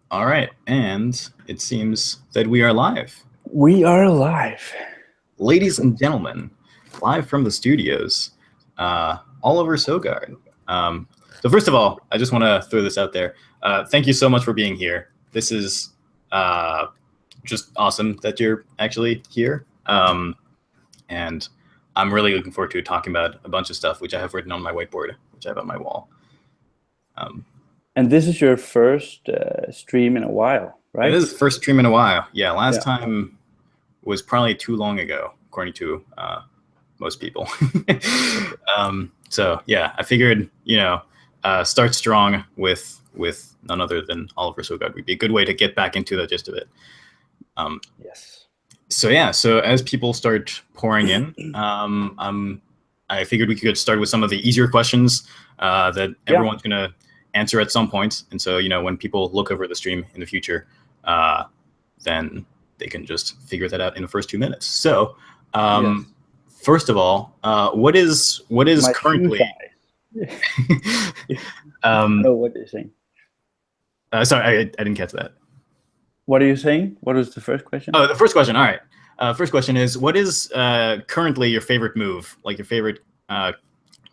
All right, and it seems that we are live. We are live. Ladies and gentlemen, live from the studios, Oliver Sogard. So first of all, I just want to throw this out there. Thank you so much for being here. This is just awesome that you're actually here. And I'm really looking forward to talking about a bunch of stuff, which I have written on my whiteboard, which I have on my wall. And this is your first stream in a while, right? This is the first stream in a while. Yeah, last time was probably too long ago, according to most people. So yeah, I figured, start strong with none other than Oliver Sogard would be a good way to get back into the gist of it. Yes. So yeah, so as people start pouring in, I figured we could start with some of the easier questions that everyone's gonna answer at some point. And so, when people look over the stream in the future, then they can just figure that out in the first 2 minutes. So, first of all, what is My currently? No, what are you saying? Sorry, I didn't catch that. What are you saying? What was the first question? Oh, the first question. All right. First question is, what is currently your favorite move, like your favorite cut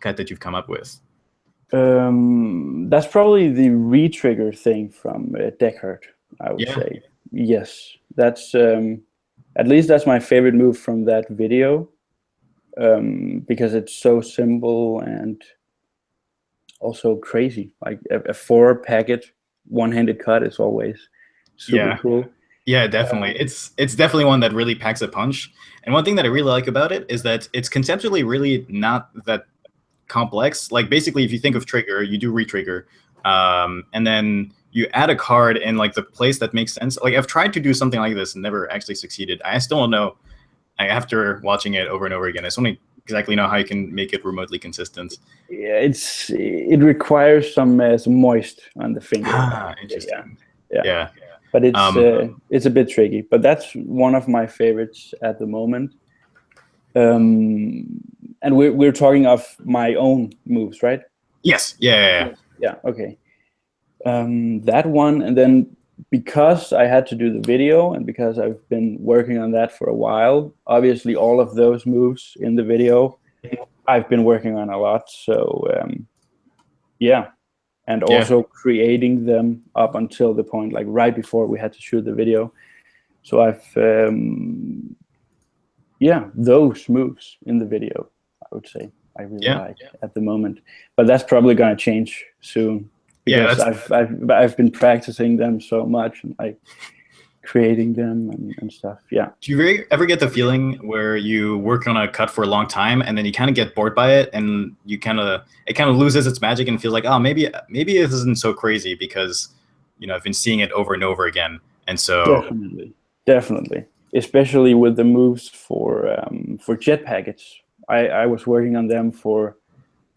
that you've come up with? That's probably the re-trigger thing from Deckard, I would say. Yes, that's at least that's my favorite move from that video, because it's so simple and also crazy. Like a 4-packet one-handed cut is always super cool. Yeah, definitely. It's definitely one that really packs a punch. And one thing that I really like about it is that it's conceptually really not that complex. Like basically, if you think of trigger, you do re-trigger, and then you add a card in like the place that makes sense. Like I've tried to do something like this and never actually succeeded. I still don't know. After watching it over and over again, I still don't exactly know how you can make it remotely consistent. Yeah, it requires some moist on the finger. Interesting. Yeah. But it's a bit tricky. But that's one of my favorites at the moment. And we're talking of my own moves, right? Yes. Yeah. Okay. That one, and then because I had to do the video and because I've been working on that for a while, obviously all of those moves in the video I've been working on a lot. So and also creating them up until the point, like right before we had to shoot the video. So I've those moves in the video, I would say I really like at the moment, but that's probably going to change soon because I've been practicing them so much and like creating them and stuff. Yeah. Do you ever get the feeling where you work on a cut for a long time and then you kind of get bored by it and it kind of loses its magic and feels like, oh, maybe this isn't so crazy because I've been seeing it over and over again, and so definitely. Especially with the moves for jet packets. I was working on them for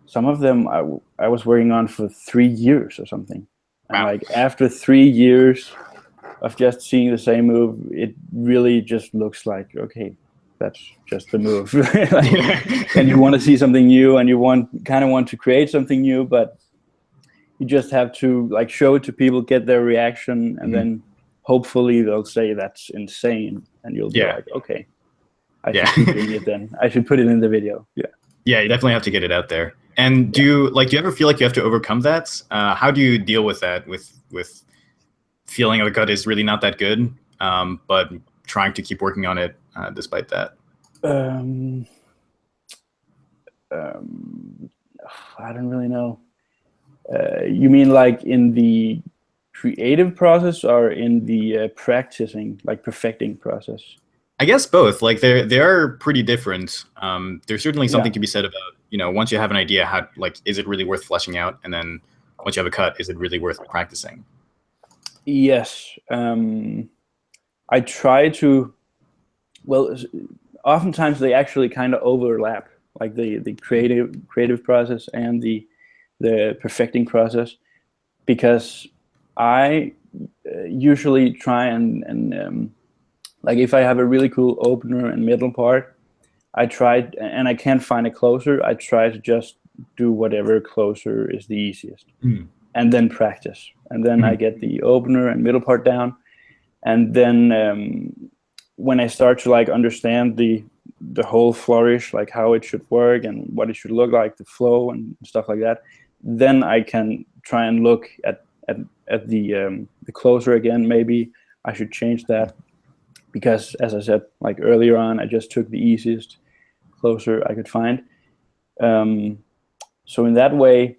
some of them. I was working on for 3 years or something. And like after 3 years of just seeing the same move, it really just looks like, okay, that's just the move. And you want to see something new and you kind of want to create something new, but you just have to like show it to people, get their reaction, and then hopefully they'll say that's insane, and you'll be like, okay, I should keep doing it then. I should put it in the video. Yeah, you definitely have to get it out there. And do you ever feel like you have to overcome that? How do you deal with that, with feeling the cut is really not that good, but trying to keep working on it despite that? I don't really know. You mean like in the creative process or in the practicing, like perfecting process? I guess both. Like they are pretty different. There's certainly something to be said about, once you have an idea, how is it really worth fleshing out, and then once you have a cut, is it really worth practicing? Yes, I try to. Well, oftentimes they actually kind of overlap, like the creative process and the perfecting process, because I usually try and like if I have a really cool opener and middle part, I try, and I can't find a closer, I try to just do whatever closer is the easiest. and then practice. And then I get the opener and middle part down. And then when I start to like understand the whole flourish, like how it should work and what it should look like, the flow and stuff like that, then I can try and look at the closer again. Maybe I should change that, because as I said, like earlier on, I just took the easiest closer I could find. So in that way,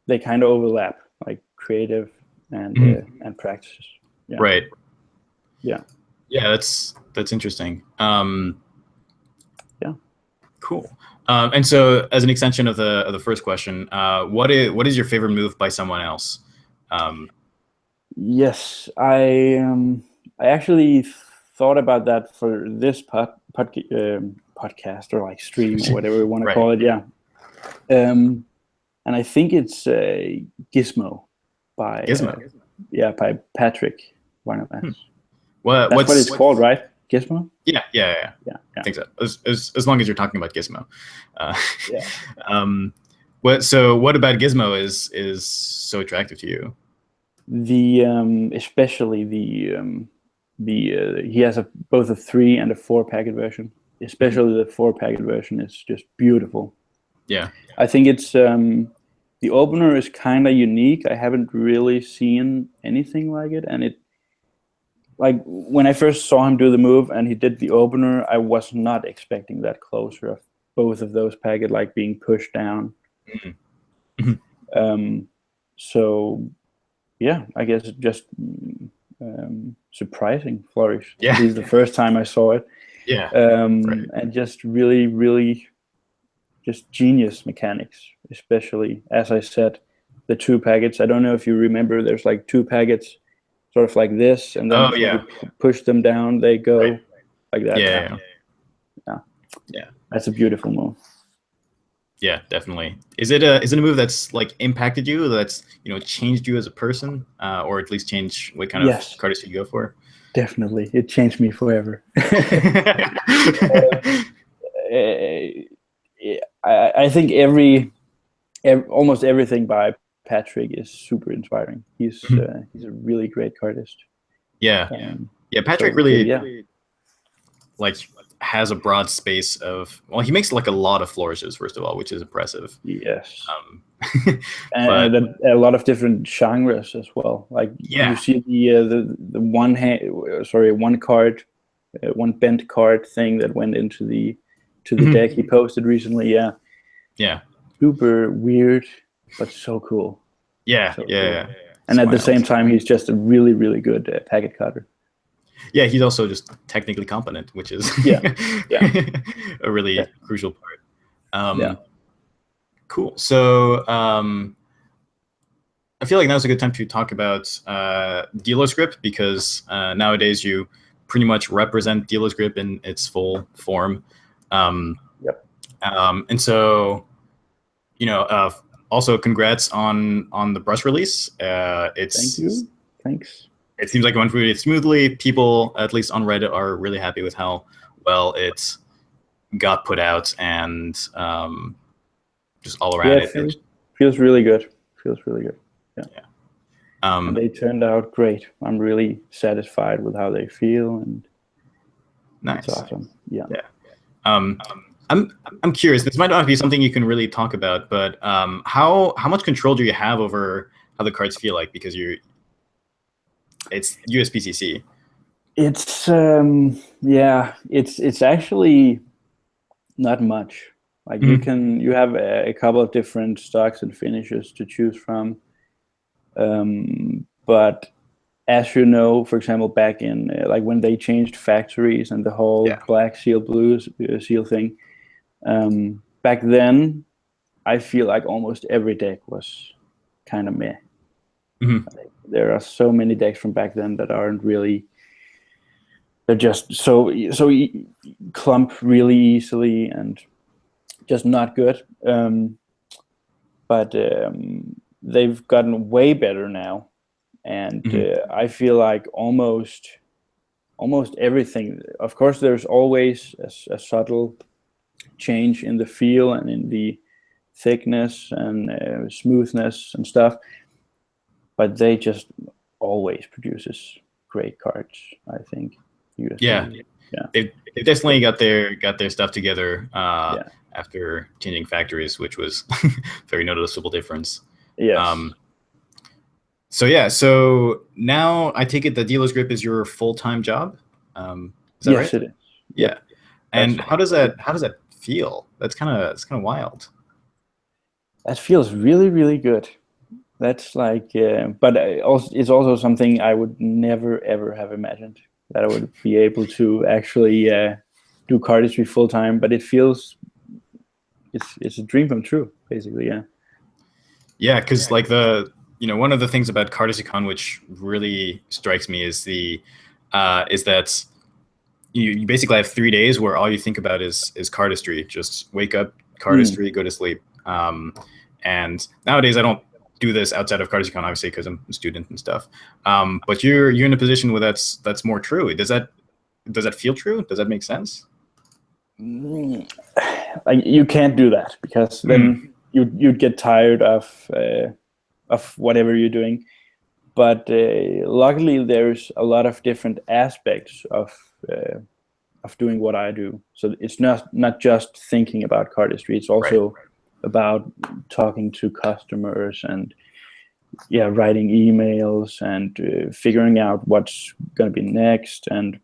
they kind of overlap, like creative and practices. Yeah. Right. Yeah. Yeah, that's interesting. Yeah. Cool. And so, as an extension of the first question, what is your favorite move by someone else? Yes, I actually thought about that for this podcast, or like stream, or whatever we want to call it. Yeah. And I think it's Gizmo by by Patrick Warner. That's what it's called, right? Gizmo? Yeah. I think so. As long as you're talking about Gizmo. What about Gizmo is so attractive to you? Especially he has both a 3 and a 4 packet version. Especially the 4 packet version is just beautiful. Yeah, I think it's the opener is kind of unique. I haven't really seen anything like it, and like when I first saw him do the move and he did the opener, I was not expecting that closer of both of those packet like being pushed down. So yeah, I guess just surprising flourish. Yeah, this is the first time I saw it. Yeah, and just really just genius mechanics, especially as I said, the 2 packets. I don't know if you remember, there's like 2 packets sort of like this, and then you push them down, they go like that. Yeah. That's a beautiful move. Yeah, definitely. Is it a move that's like impacted you, that's changed you as a person, or at least changed what kind of cardistry you go for? Definitely, it changed me forever. I think almost everything by Patrick is super inspiring. He's a really great cardist. Yeah, Patrick really like has a broad space of, well, he makes like a lot of flourishes, first of all, which is impressive. Yes. And a lot of different genres as well. Like you see the one bent card thing that went into the deck he posted recently. Yeah. Super weird, but so cool. Yeah. And at the same time, he's just a really, really good packet cutter. Yeah, he's also just technically competent, which is a really crucial part. Cool. So I feel like now's a good time to talk about Dealer's because nowadays you pretty much represent Dealer's in its full form. And so, also congrats on the brush release. Thank you. Thanks. It seems like it went really smoothly. People, at least on Reddit, are really happy with how well it got put out, and just all around it feels really good. Yeah. And they turned out great. I'm really satisfied with how they feel, and nice. It's awesome. Yeah. I'm curious. This might not be something you can really talk about, but how much control do you have over how the cards feel like? Because it's USPCC. It's it's actually not much. Like you have a couple of different stocks and finishes to choose from, but as you know, for example, back in like when they changed factories and the whole black seal, blue seal thing, back then I feel like almost every deck was kind of meh. Like, there are so many decks from back then that aren't really. They're just so clump really easily and just not good. But they've gotten way better now, and I feel like almost everything. Of course, there's always a subtle change in the feel and in the thickness and smoothness and stuff. but they just always produces great cards, I think. Yeah, Yeah. They've definitely got their stuff together Yeah. after changing factories, which was very noticeable difference. Yes. So yeah, so now I take it the dealer's grip is your full-time job. Is that Yes, right? it is. Yeah. Yep. And That's how does that feel? It's kind of wild. That feels really, really good. That's like, but it's also something I would never ever have imagined that I would be able to actually do cardistry full time. But it feels it's a dream come true, basically. Yeah. Yeah, because like one of the things about CardistryCon which really strikes me is is that you basically have 3 days where all you think about is cardistry. Just wake up, cardistry, go to sleep. And nowadays I don't do this outside of CardistryCon, obviously, because I'm a student and stuff. But you're in a position where that's more true. Does that feel true? Does that make sense? Like you can't do that because then you'd get tired of whatever you're doing. But luckily, there's a lot of different aspects of doing what I do. So it's not just thinking about cardistry. It's also about talking to customers and writing emails and figuring out what's going to be next, and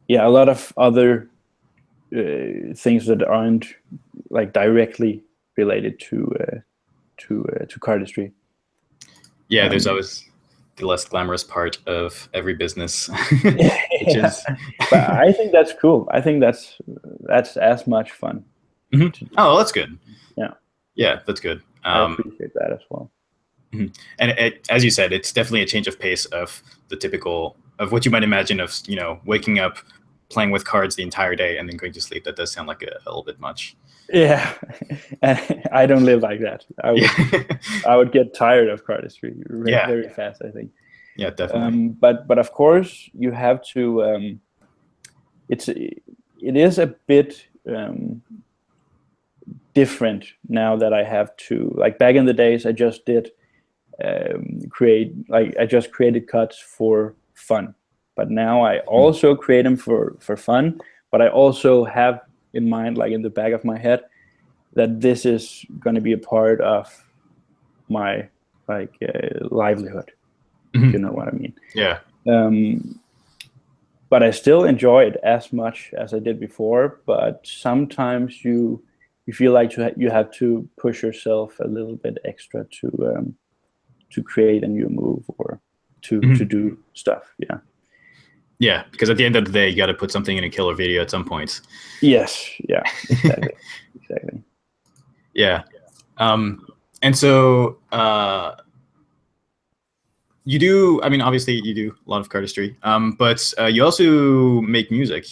a lot of other things that aren't like directly related to cardistry. Yeah, there's always the less glamorous part of every business, which is. But I think that's cool. I think that's as much fun. Oh, that's good. Yeah, that's good. I appreciate that as well. And as you said, it's definitely a change of pace of the typical of what you might imagine of waking up, playing with cards the entire day, and then going to sleep. That does sound like a little bit much. Yeah, I don't live like that. I would get tired of cardistry very fast, I think. Yeah, definitely. But of course you have to. It is a bit different now that I have to, like back in the days I just did I just created cuts for fun, but now I also create them for fun, but I also have in mind, like in the back of my head, that this is going to be a part of my livelihood. You know what I mean? Yeah. But I still enjoy it as much as I did before, but sometimes you feel like you have to push yourself a little bit extra to create a new move or to do stuff. Yeah, because at the end of the day, you got to put something in a killer video at some point. Yes. Yeah. Exactly. Yeah. And so you do. I mean, obviously, you do a lot of cardistry, but you also make music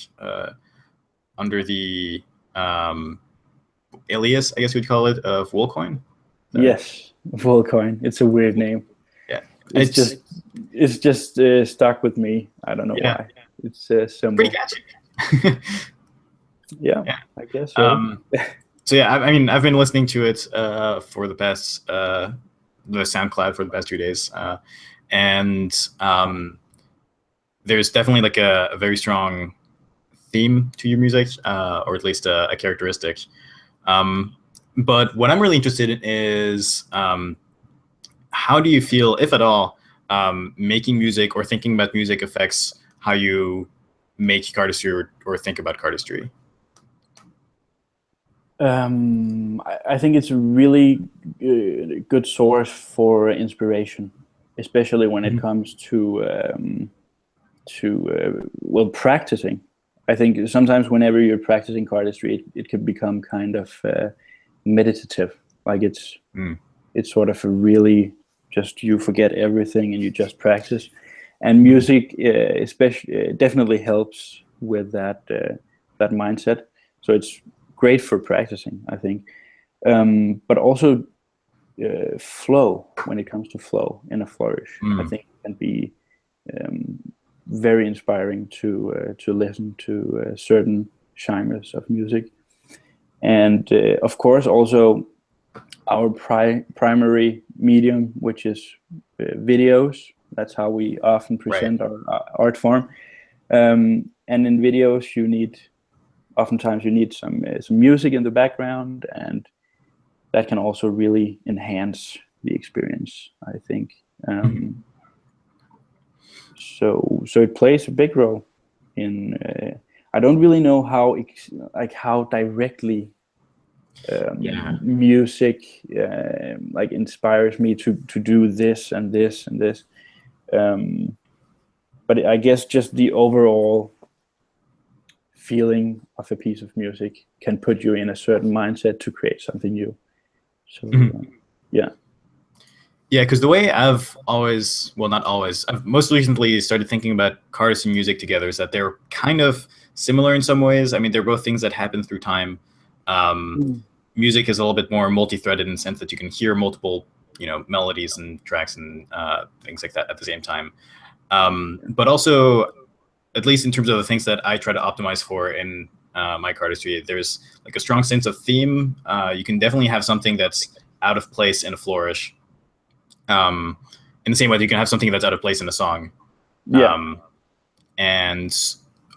under the alias, I guess we'd call it, of Woolcoin. Yes, Woolcoin. It's a weird name. Yeah, it's just stuck with me. I don't know why. It's pretty catchy. Yeah, I guess so. So yeah, I mean, I've been listening to it for the past the SoundCloud for the past 2 days, and there's definitely like a very strong theme to your music, or at least a characteristic. But what I'm really interested in is how do you feel, if at all, making music or thinking about music affects how you make cardistry or think about cardistry? I think it's a really good source for inspiration, especially when it comes to practicing. I think sometimes whenever you're practicing cardistry, it could become kind of meditative. Like it's sort of a really just you forget everything and you just practice. And music, especially, definitely helps with that mindset. So it's great for practicing, I think, but also flow. When it comes to flow in a flourish, I think it can be very inspiring to listen to certain genres of music, and of course also our primary medium, which is videos. That's how we often present our art form. And in videos, oftentimes you need some music in the background, and that can also really enhance the experience, I think. So it plays a big role in. I don't really know how directly music like inspires me to do this and this and this. But I guess just the overall feeling of a piece of music can put you in a certain mindset to create something new. So yeah. Yeah, because the way I've always, well, not always, I've most recently started thinking about cars and music together is that they're kind of similar in some ways. I mean, they're both things that happen through time. Music is a little bit more multi-threaded in the sense that you can hear multiple, melodies and tracks and things like that at the same time. But also, at least in terms of the things that I try to optimize for in my cardistry, there's like a strong sense of theme. You can definitely have something that's out of place in a flourish. In the same way that you can have something that's out of place in a song. And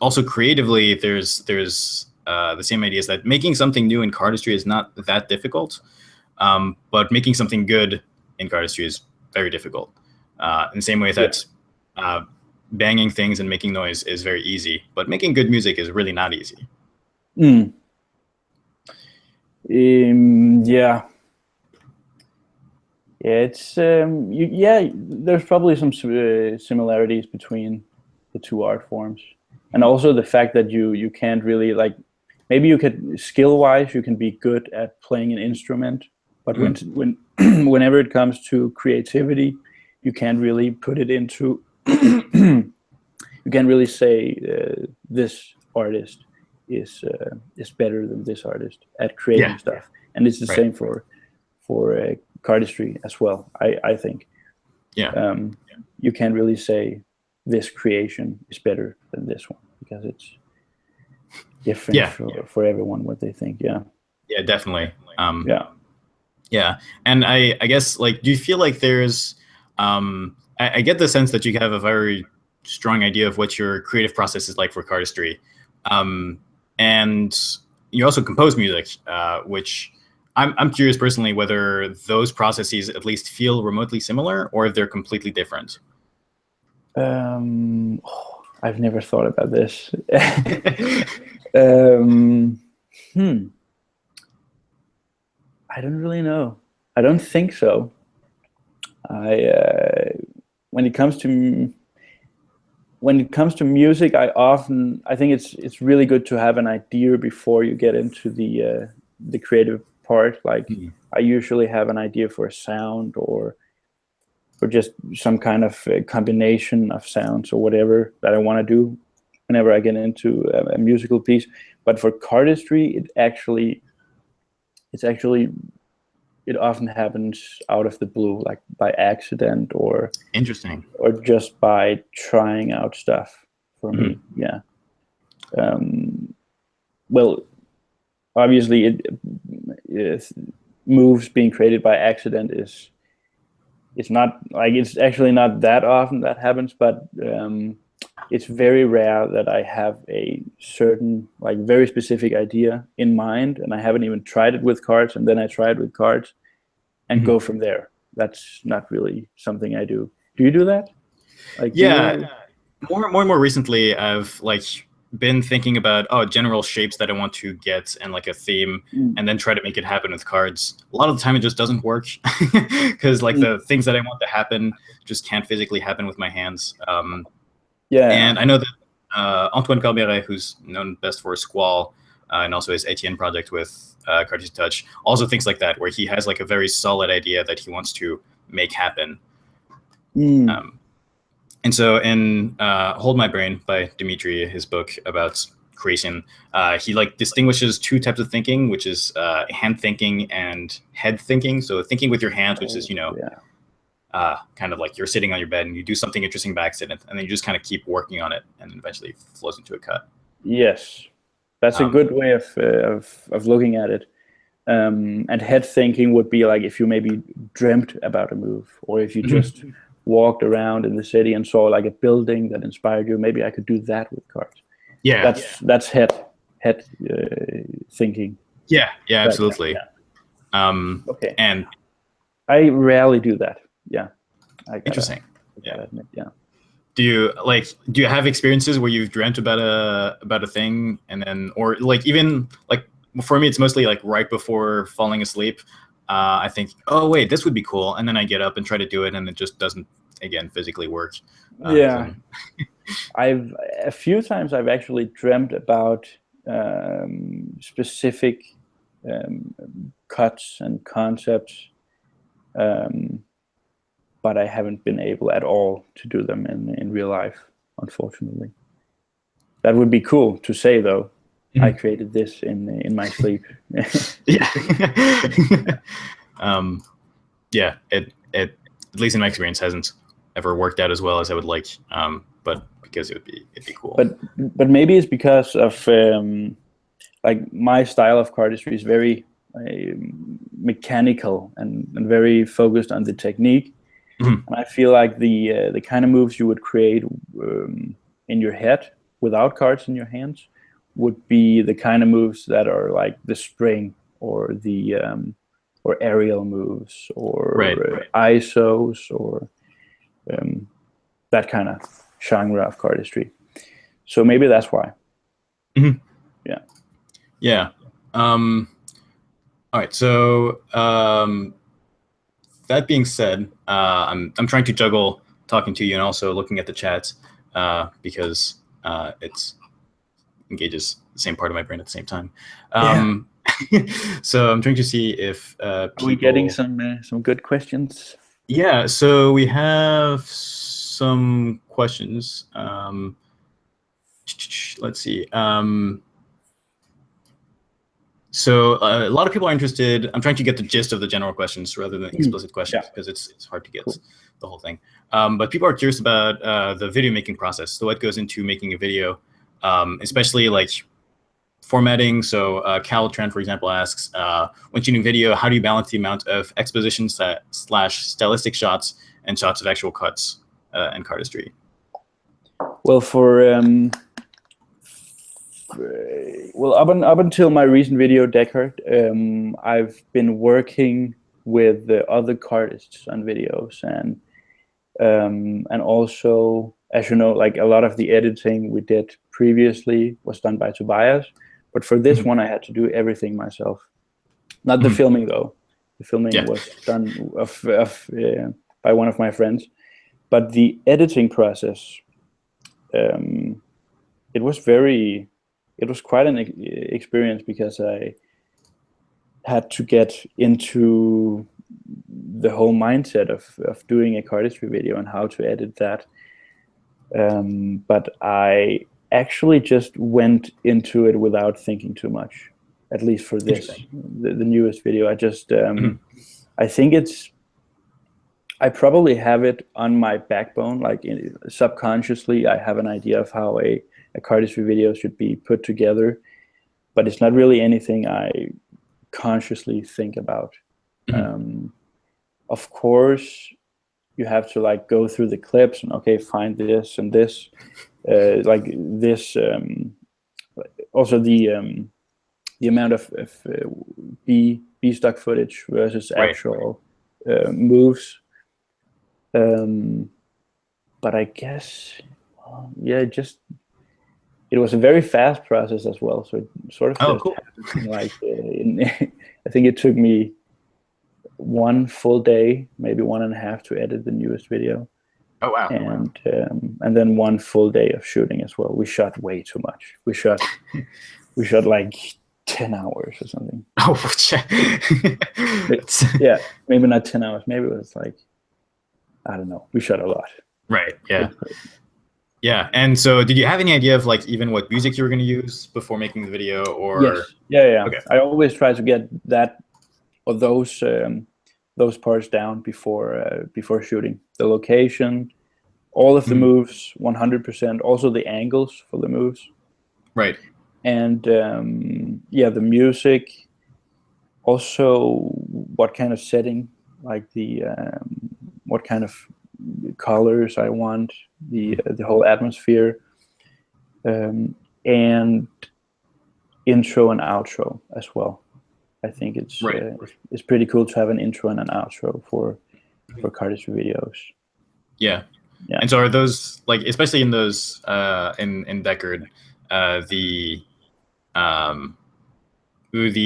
also creatively, there's the same idea is that making something new in cardistry is not that difficult, but making something good in cardistry is very difficult. In the same way that banging things and making noise is very easy, but making good music is really not easy. Yeah, it's there's probably some similarities between the two art forms, and also the fact that you can't really, like, maybe you could skill-wise you can be good at playing an instrument, but whenever it comes to creativity, you can't really put it into you can't really say this artist is better than this artist at creating stuff, and it's the same for cardistry as well. I think you can't really say this creation is better than this one because it's different for everyone what they think. Definitely. And I guess, like, do you feel like there's I get the sense that you have a very strong idea of what your creative process is like for cardistry, and you also compose music, which I'm curious personally whether those processes at least feel remotely similar or if they're completely different. I've never thought about this. I don't really know. I don't think so. When it comes to music, I think it's really good to have an idea before you get into the creative part. Like I usually have an idea for a sound or just some kind of combination of sounds or whatever that I want to do whenever I get into a musical piece. But for cardistry, it often happens out of the blue, like by accident or interesting, or just by trying out stuff for me. Well, obviously, it moves being created by accident it's not like, it's actually not that often that happens, but it's very rare that I have a certain, like, very specific idea in mind and I haven't even tried it with cards, and then I try it with cards and go from there. That's not really something I do. Do you do that? Like, more and more recently, I've been thinking about general shapes that I want to get and like a theme, and then try to make it happen with cards. A lot of the time it just doesn't work because the things that I want to happen just can't physically happen with my hands. And I know that Antoine Carberet, who's known best for Squall, and also his Etienne project with Cartesian Touch, also thinks like that, where he has like a very solid idea that he wants to make happen. And so in Hold My Brain by Dimitri, his book about creation, he distinguishes two types of thinking, which is hand thinking and head thinking. So thinking with your hands, which is, kind of like you're sitting on your bed and you do something interesting by accident, and then you just kind of keep working on it, and then eventually it flows into a cut. Yes, that's a good way of looking at it. And head thinking would be like if you maybe dreamt about a move, or if you just walked around in the city and saw like a building that inspired you. Maybe I could do that with cards. Yeah. That's head thinking. Yeah, absolutely. Okay. And I rarely do that. Yeah. Interesting. Gotta admit, yeah. Do you have experiences where you've dreamt about a thing, and then, or like even like for me, it's mostly like right before falling asleep. I think, oh wait, this would be cool, and then I get up and try to do it, and it just doesn't, again, physically work. Yeah. A few times I've actually dreamt about specific cuts and concepts, but I haven't been able at all to do them in real life, unfortunately. That would be cool to say, though. I created this in my sleep. Yeah. Yeah. It at least in my experience hasn't ever worked out as well as I would like. But because it'd be cool. But maybe it's because of like my style of cardistry is very mechanical and very focused on the technique. And I feel like the kind of moves you would create in your head without cards in your hands would be the kind of moves that are like the spring or the or aerial moves or ISOs or that kind of genre of cardistry. So maybe that's why. Yeah. All right. So that being said, I'm trying to juggle talking to you and also looking at the chat because it's engages the same part of my brain at the same time. So I'm trying to see if are we getting some good questions? Yeah. So we have some questions. Let's see. So a lot of people are interested. I'm trying to get the gist of the general questions rather than explicit questions because it's hard to get the whole thing. But people are curious about the video making process. So what goes into making a video, especially like formatting. So Cal Trent, for example, asks, when shooting video, how do you balance the amount of exposition / stylistic shots and shots of actual cuts and cardistry? Well, up until my recent video, Deckard, I've been working with the other cardists on videos, and also, as you know, like a lot of the editing we did previously was done by Tobias, but for this one I had to do everything myself. Not the filming though. The filming was done by one of my friends, but the editing process, it was quite an experience because I had to get into the whole mindset of doing a cardistry video and how to edit that. But I actually just went into it without thinking too much, at least for this, the newest video. I just, I think I probably have it on my backbone, like subconsciously I have an idea of how a cardistry video should be put together, but it's not really anything I consciously think about. Of course, you have to like go through the clips and find this and this, like this. Also, the amount of B stock footage versus actual moves. But I guess, it was a very fast process as well. So it sort of happened like I think it took me 1 full day, maybe 1.5 to edit the newest video. Oh wow! And then 1 full day of shooting as well. We shot way too much. We shot like 10 hours or something. Oh, yeah, maybe not 10 hours. Maybe it was like, I don't know. We shot a lot. Right. Yeah. Yeah. And so did you have any idea of like even what music you were going to use before making the video, or? Yes. Yeah. Okay. I always try to get that or those parts down before shooting. The location, all of the moves, 100%. Also the angles for the moves. Right. And the music. also what kind of setting, like the what kind of colors I want, the whole atmosphere, and intro and outro as well. I think it's pretty cool to have an intro and an outro for cardistry videos. Yeah. And so are those, like, especially in those in Deckard, the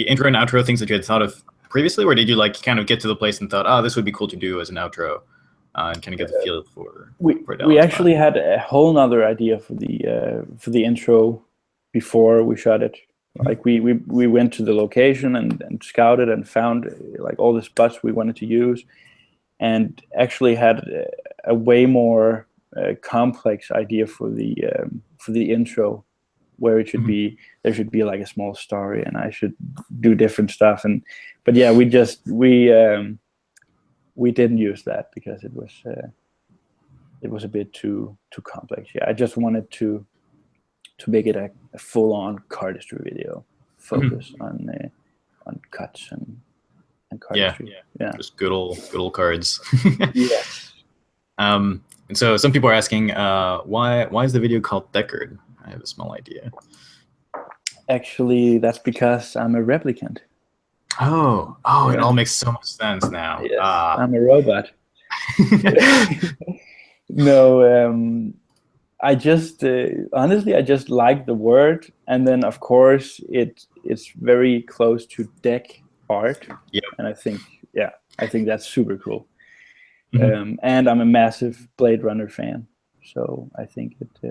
intro and outro things that you had thought of previously, or did you like kind of get to the place and thought, oh, this would be cool to do as an outro, and kind of get the feel for we actually had a whole nother idea for the intro before we shot it. Like we went to the location and scouted and found like all the spots we wanted to use, and actually had a way more complex idea for the intro, where it should be, there should be like a small story and I should do different stuff. But yeah, we didn't use that because it was a bit too complex. Yeah, I just wanted to make it a full-on cardistry video, focus on cuts and cardistry. Yeah, just good old cards. Yes. And so some people are asking, why is the video called Deckard? I have a small idea. Actually, that's because I'm a replicant. Oh, It all makes so much sense now. Yes, I'm a robot. No, I just honestly, I just like the word, and then of course it's very close to deck art. Yeah, and I think that's super cool. And I'm a massive Blade Runner fan, so I think it's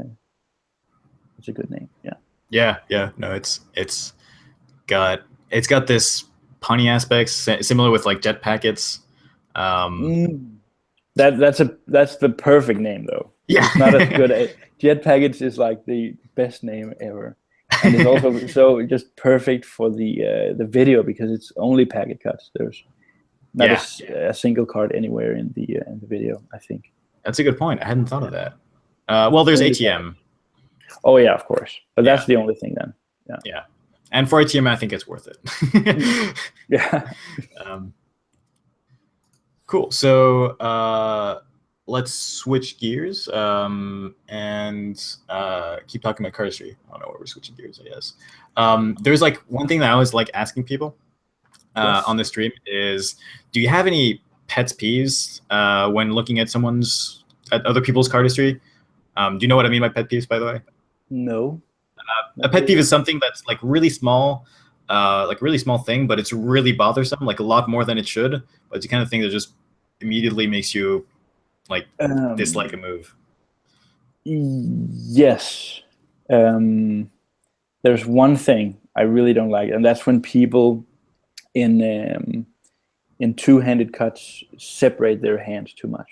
a good name. Yeah. No, it's got this punny aspects similar with like jet packets. That's the perfect name though. Yeah, it's not as good. Jet packets is like the best name ever, and it's also so just perfect for the video because it's only packet cuts. There's not a single card anywhere in the video. I think that's a good point. I hadn't thought of that. Well, there's ATM. Oh yeah, of course, but that's the only thing then. Yeah, and for ATM, I think it's worth it. Yeah. Cool. So let's switch gears and keep talking about cardistry. I don't know where we're switching gears, I guess. There's like one thing that I always like asking people on the stream is, do you have any pet peeves when looking at other people's cardistry? Do you know what I mean by pet peeves, by the way? No. A pet peeve is something that's like really small thing, but it's really bothersome, like a lot more than it should. But it's the kind of thing that just immediately makes you like dislike a move. Yes. There's one thing I really don't like, and that's when people in two-handed cuts separate their hands too much.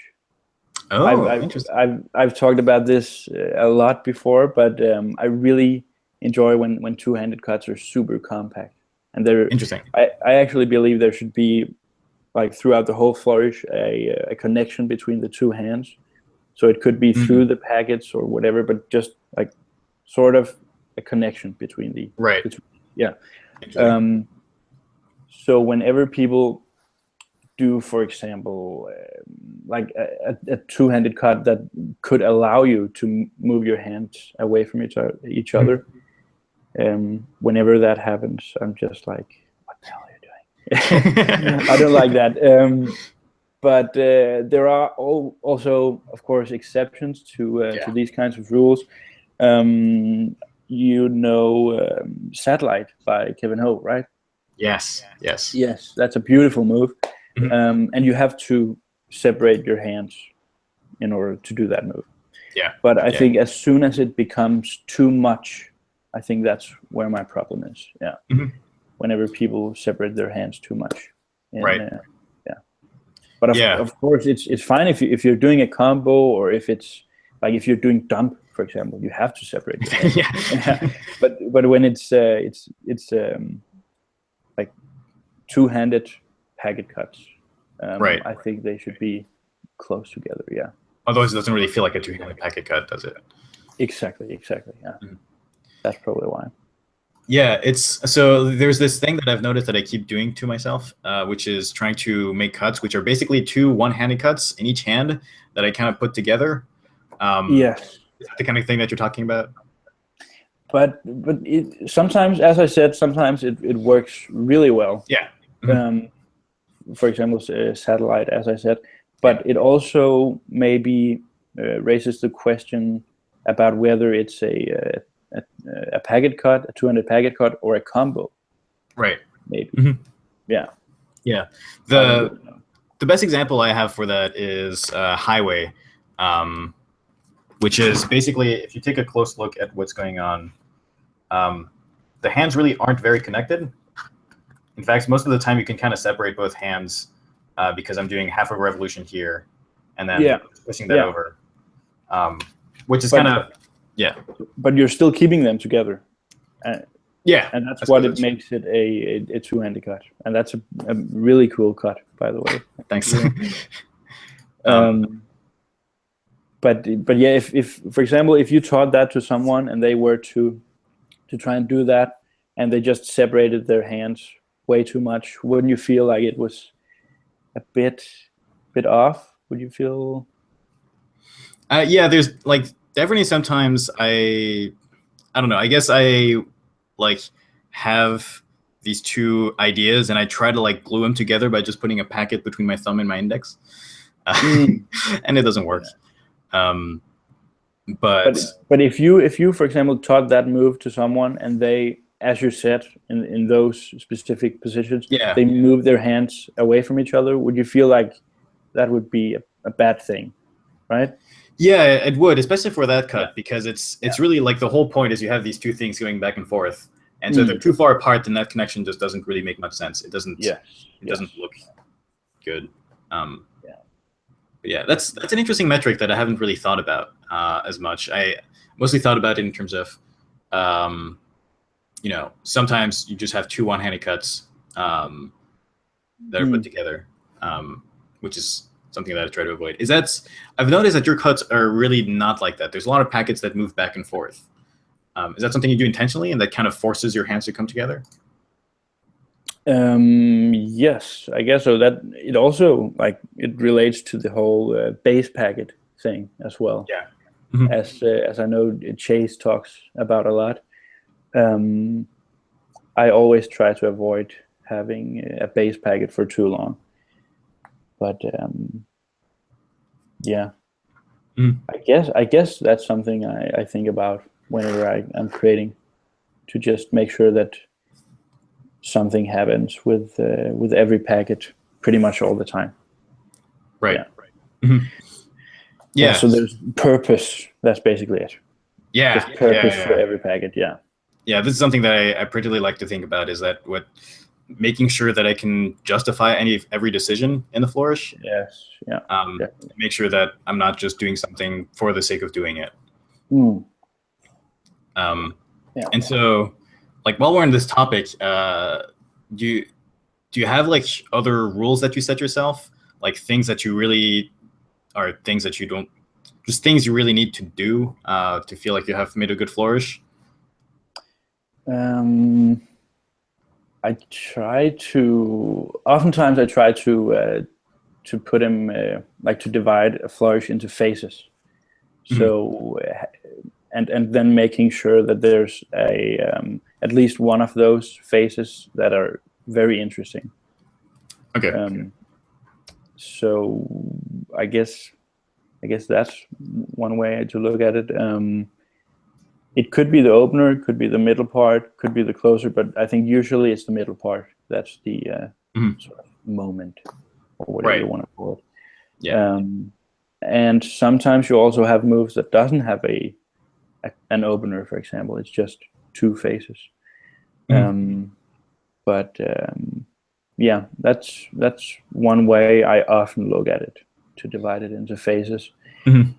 Interesting. I've talked about this a lot before, but I really enjoy when two-handed cuts are super compact, and they're interesting. I actually believe there should be, like throughout the whole flourish, a connection between the two hands. So it could be through the packets or whatever, but just like sort of a connection between the so whenever people do, for example, like a two-handed cut that could allow you to move your hands away from each other, whenever that happens, I'm just like, what the hell are you doing? I don't like that. But there are also, of course, exceptions to these kinds of rules. Satellite by Kevin Ho, right? Yes, that's a beautiful move. And you have to separate your hands in order to do that move. Yeah. But I think as soon as it becomes too much, I think that's where my problem is. Yeah. Whenever people separate their hands too much. Right. But of course, it's fine if you're doing a combo, or if it's like if you're doing dump, for example, you have to separate your hands. But when it's like two-handed packet cuts, I think they should be close together. Yeah. Otherwise, it doesn't really feel like a two-handed packet cut, does it? Exactly. Yeah. That's probably why. Yeah, so there's this thing that I've noticed that I keep doing to myself, which is trying to make cuts, which are basically two one-handed cuts in each hand that I kind of put together. Yes. Is that the kind of thing that you're talking about? But it sometimes, as I said, sometimes it works really well. Yeah. For example, satellite, as I said, but it also maybe raises the question about whether it's a packet cut, a two-handed packet cut, or a combo. Right. Maybe. Yeah. Yeah. The best example I have for that is Highway, which is basically, if you take a close look at what's going on, the hands really aren't very connected. In fact, most of the time you can kind of separate both hands because I'm doing half a revolution here and then pushing that over, which is kind of, But you're still keeping them together. Yeah. And that's what it makes it a two-handed cut. And that's a really cool cut, by the way. Thanks. But yeah, if for example, if you taught that to someone and they were to try and do that and they just separated their hands way too much, wouldn't you feel like it was a bit off? Would you feel? Yeah, there's like definitely sometimes I don't know. I guess I like have these two ideas and I try to like glue them together by just putting a packet between my thumb and my index, and it doesn't work. But if you for example taught that move to someone and they, as you said, in those specific positions, they move their hands away from each other, would you feel like that would be a bad thing, right? Yeah, it would, especially for that cut, because it's really like the whole point is you have these two things going back and forth, and so if they're too far apart, then that connection just doesn't really make much sense. It doesn't. It doesn't look good. But yeah, that's an interesting metric that I haven't really thought about as much. I mostly thought about it in terms of, sometimes you just have two one-handed cuts that are put together, which is something that I try to avoid. I've noticed that your cuts are really not like that. There's a lot of packets that move back and forth. Is that something you do intentionally and that kind of forces your hands to come together? Yes, I guess so. That it also it relates to the whole base packet thing as well. Yeah. As I know Chase talks about a lot. I always try to avoid having a base packet for too long. But I guess that's something I think about whenever I'm creating, to just make sure that something happens with every packet pretty much all the time. Right. Yeah. So there's purpose. That's basically it. Yeah. There's purpose for every packet. Yeah. Yeah. This is something that I particularly like to think about, is that making sure that I can justify every decision in the flourish. Yes. Yeah. Make sure that I'm not just doing something for the sake of doing it. And so, like, while we're on this topic, do you have like other rules that you set yourself, like things that you really, or things that you don't, just things you really need to do to feel like you have made a good flourish? Oftentimes I try to put him to divide a flourish into phases. So and then making sure that there's at least one of those phases that are very interesting. Okay. So I guess that's one way to look at it. It could be the opener, it could be the middle part, could be the closer, but I think usually it's the middle part. That's the sort of moment, or whatever you want to call it. Yeah. And sometimes you also have moves that doesn't have an opener, for example. It's just two phases. But that's one way I often look at it, to divide it into phases. And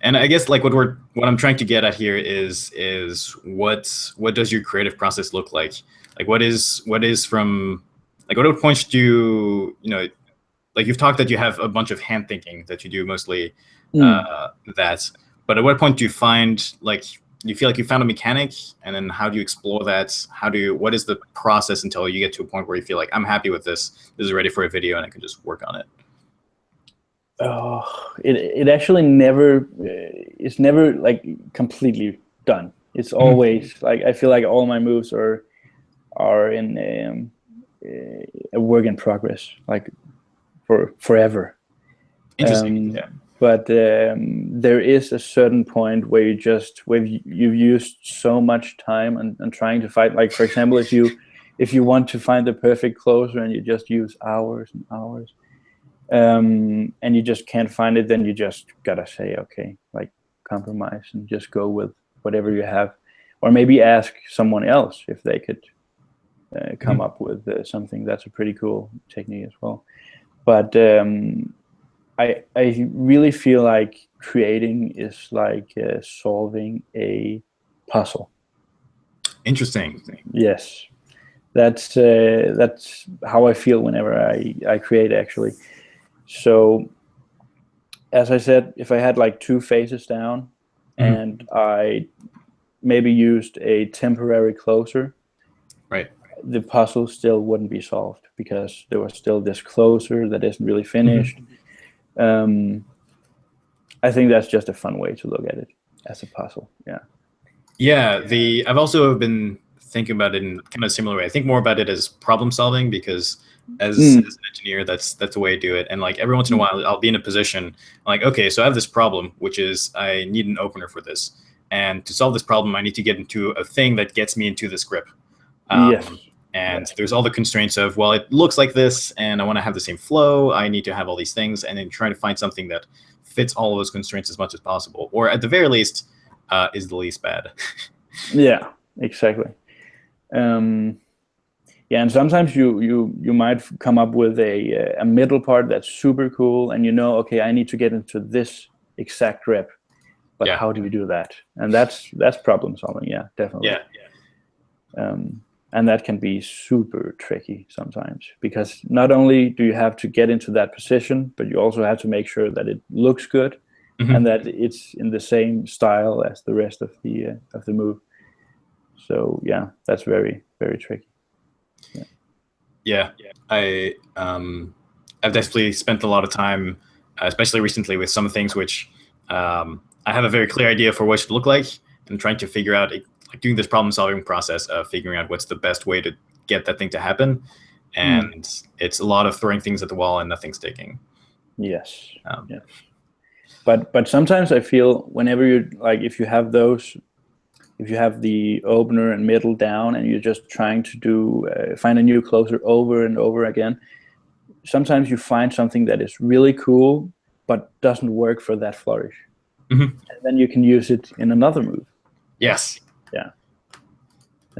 and I guess like what I'm trying to get at here is what does your creative process look like? Like what points do you like, you've talked that you have a bunch of hand thinking that you do mostly that, But at what point do you find, like, you feel like you found a mechanic, and then how do you explore that? What is the process until you get to a point where you feel like, I'm happy with this. This is ready for a video, and I can just work on it. Oh, it actually never, it's never like completely done. It's always like, I feel like all my moves are in a work in progress, like for forever. Interesting. Yeah. But there is a certain point where you've used so much time and trying to fight. Like, for example, if you want to find the perfect closer and you just use hours and hours, and you just can't find it, then you just gotta say, okay, like, compromise and just go with whatever you have, or maybe ask someone else if they could come up with something. That's a pretty cool technique as well. But I really feel like creating is like solving a puzzle. Interesting. Yes, that's how I feel whenever I create, actually. So, as I said, if I had like 2 phases down and I maybe used a temporary closer, right, the puzzle still wouldn't be solved because there was still this closer that isn't really finished. I think that's just a fun way to look at it, as a puzzle. Yeah. I've also been thinking about it in kind of a similar way. I think more about it as problem solving, because as an engineer, that's the way I do it. And like every once in a while, I'll be in a position, I'm like, okay, so I have this problem, which is I need an opener for this, and to solve this problem, I need to get into a thing that gets me into this grip. And there's all the constraints of, well, it looks like this, and I want to have the same flow. I need to have all these things, and then trying to find something that fits all of those constraints as much as possible, or at the very least, is the least bad. Yeah, exactly. Yeah, and sometimes you might come up with a middle part that's super cool, and okay, I need to get into this exact grip, but how do you do that? And that's problem solving. Yeah, definitely. And that can be super tricky sometimes, because not only do you have to get into that position, but you also have to make sure that it looks good and that it's in the same style as the rest of the move. So yeah, that's very, very tricky. Yeah. I've definitely spent a lot of time, especially recently, with some things which I have a very clear idea for what it should look like, and trying to figure out, like, doing this problem solving process of figuring out what's the best way to get that thing to happen. And it's a lot of throwing things at the wall and nothing sticking. Yes. But sometimes I feel whenever you, like, if you have the opener and middle down and you're just trying to find a new closer over and over again, sometimes you find something that is really cool but doesn't work for that flourish. And then you can use it in another move. Yes.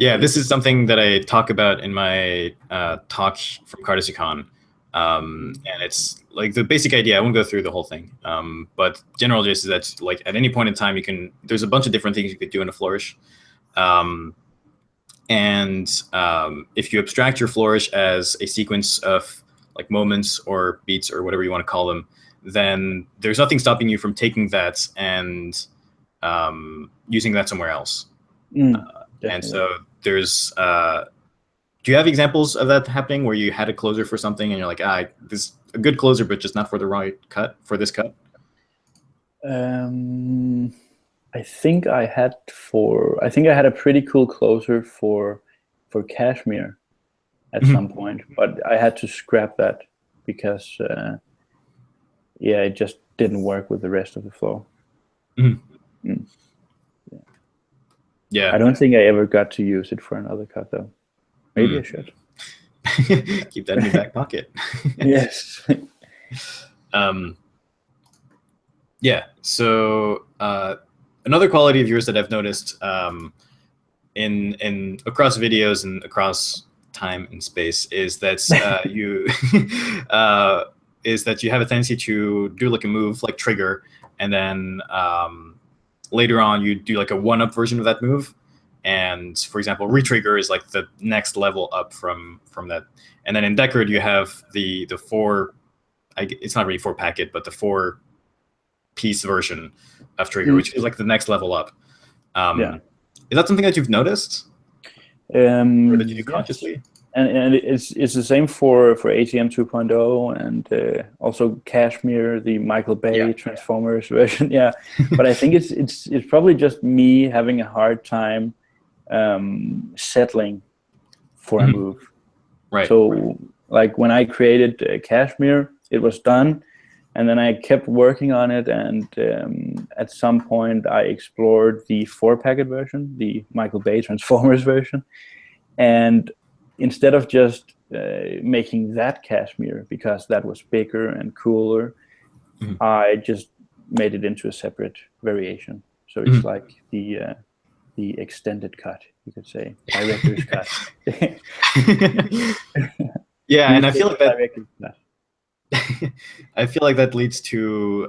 Yeah, this is something that I talk about in my talk from CardiciCon. And it's like the basic idea. I won't go through the whole thing, but general gist is that, like, at any point in time, there's a bunch of different things you could do in a flourish. If you abstract your flourish as a sequence of like moments or beats or whatever you want to call them, then there's nothing stopping you from taking that and using that somewhere else. And so there's do you have examples of that happening where you had a closer for something and you're like, this is a good closer, but just not for the right cut, for this cut? I think I had a pretty cool closer for Kashmir at some point, but I had to scrap that because it just didn't work with the rest of the flow. Yeah. I don't think I ever got to use it for another cut, though. Maybe I should. Keep that in your back pocket. Yes. So another quality of yours that I've noticed in across videos and across time and space is that you have a tendency to do like a move like trigger, and then later on you do like a one-up version of that move. And for example, retrigger is like the next level up from that. And then in Deckard you have the four, it's not really four packet, but the four piece version of trigger, which is like the next level up. Is that something that you've noticed, or that you do consciously? And it's the same for ATM 2.0 and also Cashmere, the Michael Bay Transformers version. Yeah, but I think it's probably just me having a hard time settling for a move. Right. So like when I created Cashmere, it was done, and then I kept working on it, and at some point I explored the 4-packet version, the Michael Bay Transformers version, and instead of just making that Cashmere, because that was bigger and cooler, I just made it into a separate variation. So it's like the extended cut, you could say, director's cut. Yeah, and I feel like that. I feel like that leads to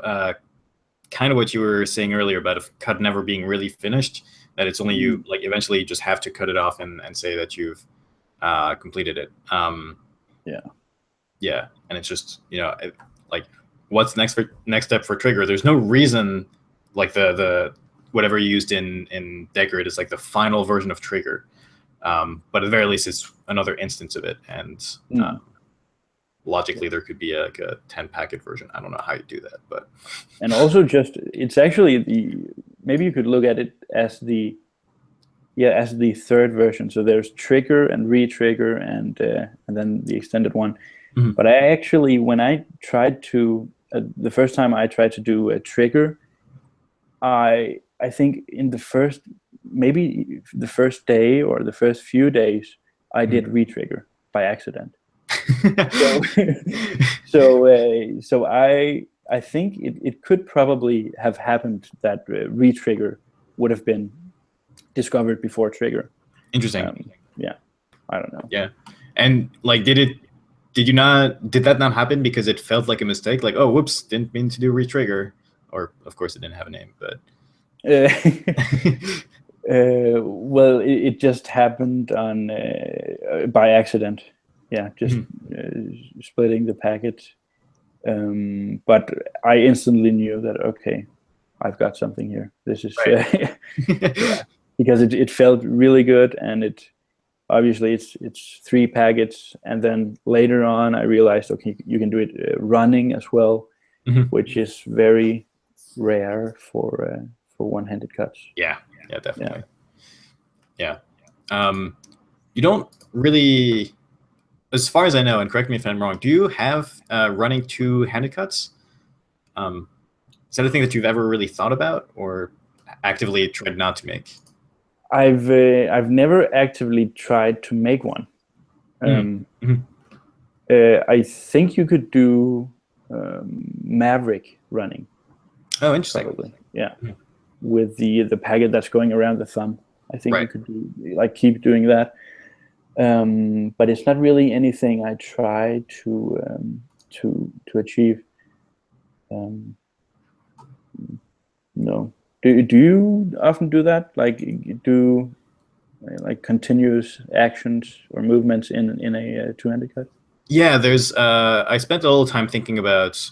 kind of what you were saying earlier about a cut never being really finished. That it's only you, like, eventually you just have to cut it off and say that you've completed it. Yeah, and it's just, like, what's next step for trigger? There's no reason, like the whatever you used in Decorate is like the final version of trigger, but at the very least it's another instance of it, and logically there could be like a 10-packet version. I don't know how you do that, but and also just it's actually maybe you could look at it as the third version. So there's trigger and re-trigger and then the extended one. But I actually, when I tried to the first time I tried to do a trigger, I think in the first day or the first few days I did re-trigger by accident. So I think it could probably have happened that re-trigger would have been discovered before trigger. Interesting. I don't know. Yeah, and like, did that not happen because it felt like a mistake? Like, oh, whoops, didn't mean to do re-trigger, or of course it didn't have a name, but well, it just happened on by accident. Yeah, just splitting the packet. But I instantly knew that, okay, I've got something here. This is because it felt really good, and it obviously it's 3 packets, and then later on I realized, okay, you can do it running as well, which is very rare for one-handed cuts. Yeah, definitely. Yeah. You don't really, as far as I know, and correct me if I'm wrong, do you have running 2-handed cuts? Is that a thing that you've ever really thought about or actively tried not to make? I've never actively tried to make one. I think you could do Maverick running. Oh, interesting. Probably, yeah. With the packet that's going around the thumb, I think you could do, like, keep doing that. But it's not really anything I try to achieve. No. Do you often do that? Like, do like continuous actions or movements in a 2-handed cut? Yeah, there's. I spent a little time thinking about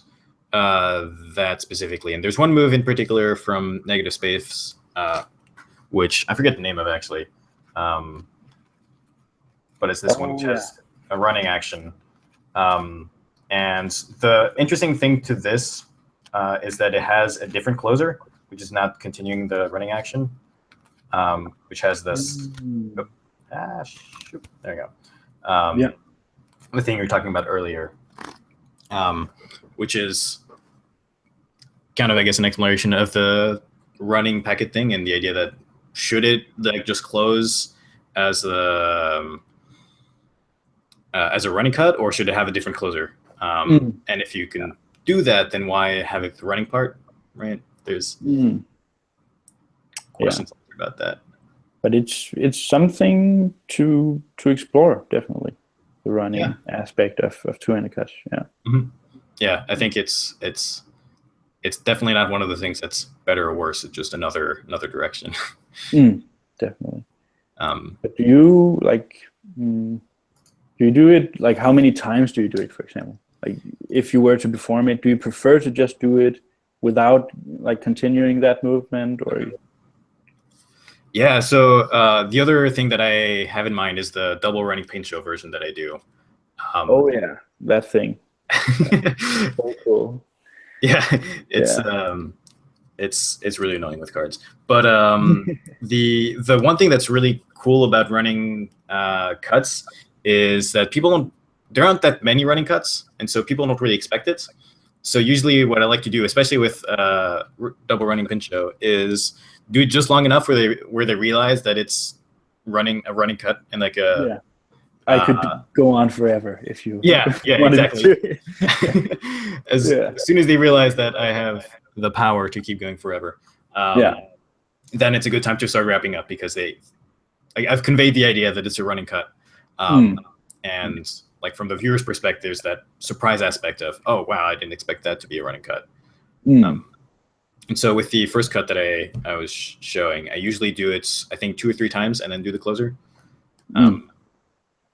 that specifically, and there's one move in particular from Negative Space, which I forget the name of actually, but it's this one which has a running action. And the interesting thing to this is that it has a different closer, which is not continuing the running action, which has this. There you go. The thing you were talking about earlier, which is kind of, I guess, an exploration of the running packet thing, and the idea that should it like just close as a running cut, or should it have a different closer? And if you can do that, then why have it the running part, right? There's questions about that. But it's something to explore, definitely, the running aspect of 2-handed cuts. Yeah, I think it's definitely not one of the things that's better or worse. It's just another direction. Definitely. But do you do it, like, how many times do you do it, for example? Like, if you were to perform it, do you prefer to just do it without like continuing that movement, or? Yeah, so the other thing that I have in mind is the double running Pinchot version that I do. Oh yeah, that thing. So cool. Yeah, Yeah. It's really annoying with cards. But the one thing that's really cool about running cuts is that there aren't that many running cuts, and so people don't really expect it. So usually what I like to do, especially with double running Pinchot, is do it just long enough where they realize that it's a running cut and like a Yeah. I could go on forever if you yeah wanted exactly. to. As soon as they realize that I have the power to keep going forever, then it's a good time to start wrapping up, because I've conveyed the idea that it's a running cut, and like from the viewer's perspective, there's that surprise aspect of, oh wow, I didn't expect that to be a running cut. And so with the first cut that I was showing, I usually do it, I think 2 or 3 times, and then do the closer.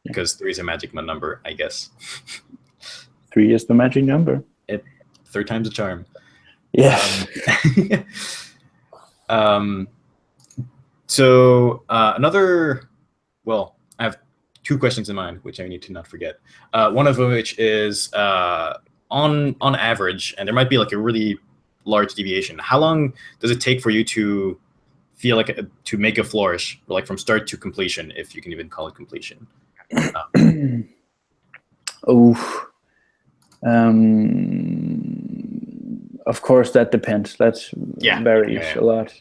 Because 3 is a magic number, I guess. 3 is the magic number. Third time's a charm. Yeah. So well, I have 2 questions in mind, which I need to not forget. One of which is on average, and there might be like a really large deviation, how long does it take for you to feel like to make a flourish, like from start to completion, if you can even call it completion? Of course, that depends. That's varies a lot.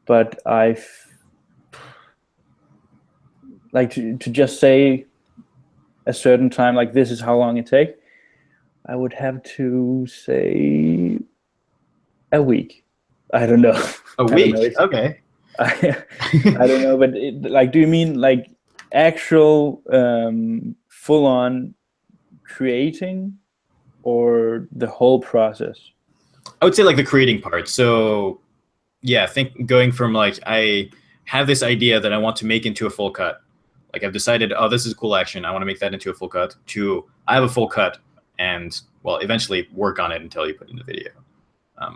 But I've like to just say a certain time, like this is how long it takes. I would have to say a week. I don't know. A week? Okay. I don't know, but like, do you mean like actual full-on creating, or the whole process? I would say like the creating part. So yeah, think going from like, I have this idea that I want to make into a full cut. Like I've decided, oh, this is a cool action, I want to make that into a full cut, to I have a full cut, and well, eventually work on it until you put it in the video. I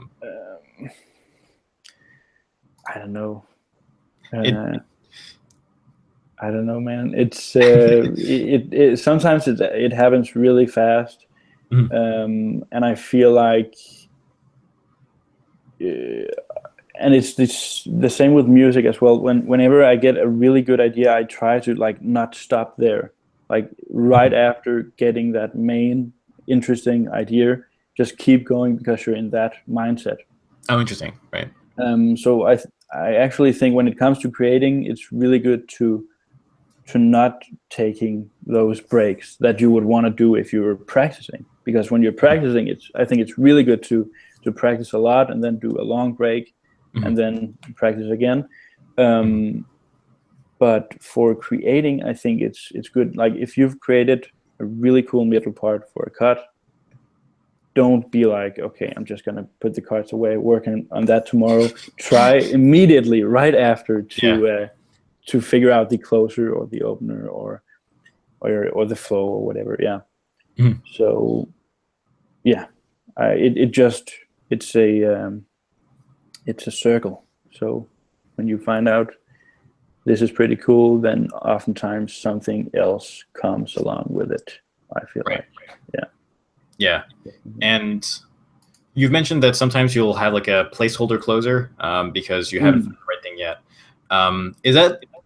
don't know. I don't know, man. It's it sometimes it happens really fast, and I feel like, and it's the same with music as well. Whenever I get a really good idea, I try to like not stop there. Like right after getting that main interesting idea, just keep going, because you're in that mindset. Oh, interesting, right? So I actually think when it comes to creating, it's really good to not taking those breaks that you would want to do if you were practicing, because when you're practicing, I think it's really good to practice a lot and then do a long break, and then practice again. But for creating, I think it's good. Like if you've created a really cool middle part for a cut, don't be like, okay, I'm just gonna put the cards away, working on that tomorrow. Try immediately, right after, to figure out the closer or the opener or the flow or whatever. So it's a circle. So when you find out this is pretty cool, then oftentimes something else comes along with it, I feel like. Yeah. And you've mentioned that sometimes you'll have like a placeholder closer because you haven't found the right thing yet.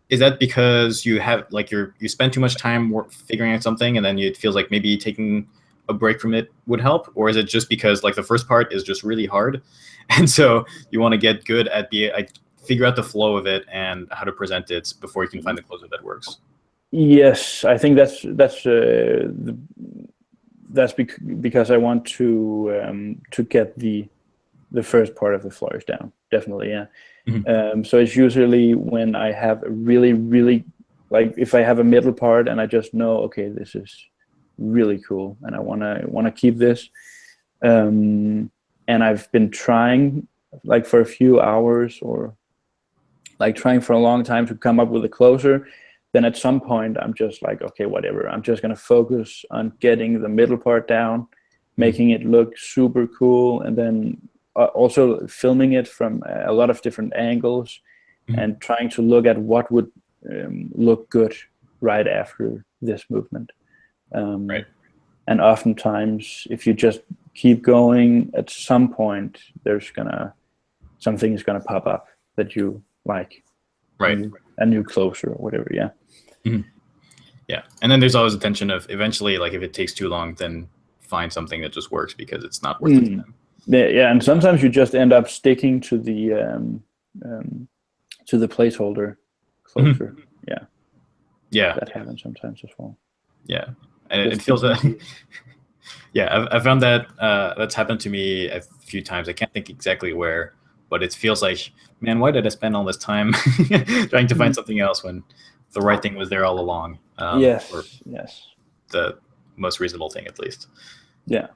Is that because you have like you spend too much time figuring out something, and then it feels like maybe taking a break from it would help? Or is it just because like the first part is just really hard, and so you want to get good at figure out the flow of it and how to present it before you can find the closer that works? Yes, I think that's because I want to get the first part of the flourish down. Definitely, yeah. So it's usually when I have a really, really, like if I have a middle part and I just know, okay, this is really cool and I wanna keep this, and I've been trying like for a few hours or like trying for a long time to come up with a closer. Then at some point I'm just like, okay, whatever, I'm just gonna focus on getting the middle part down, making it look super cool, and then also filming it from a lot of different angles, and trying to look at what would look good right after this movement. Right. And oftentimes, if you just keep going, at some point something is gonna pop up that you like, Right. A new closer or whatever. Yeah. Yeah, and then there's always the tension of eventually, like if it takes too long, then find something that just works because it's not worth it. Yeah, and sometimes you just end up sticking to the placeholder closer. Yeah, that happens sometimes as well. Yeah, and it feels yeah, I've found that that's happened to me a few times. I can't think exactly where, but it feels like, man, why did I spend all this time trying to find something else when the right thing was there all along? Yes. The most reasonable thing, at least. Yeah.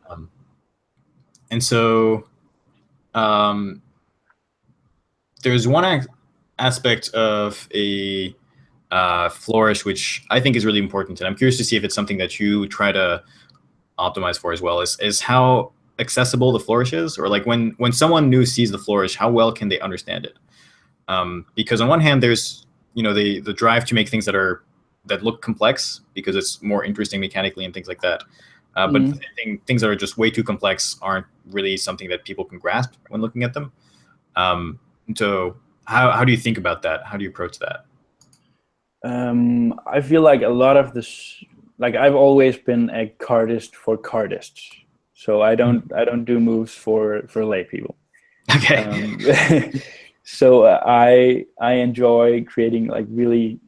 And so there's one aspect of a flourish which I think is really important, and I'm curious to see if it's something that you try to optimize for as well, is how accessible the flourish is, or like when someone new sees the flourish, how well can they understand it? Because on one hand, there's the drive to make things that look complex because it's more interesting mechanically and things like that. But things that are just way too complex aren't really something that people can grasp when looking at them. So how do you think about that? How do you approach that? I feel like a lot of this, like I've always been a cardist for cardists, so I don't do moves for lay people. Okay. So I enjoy creating like really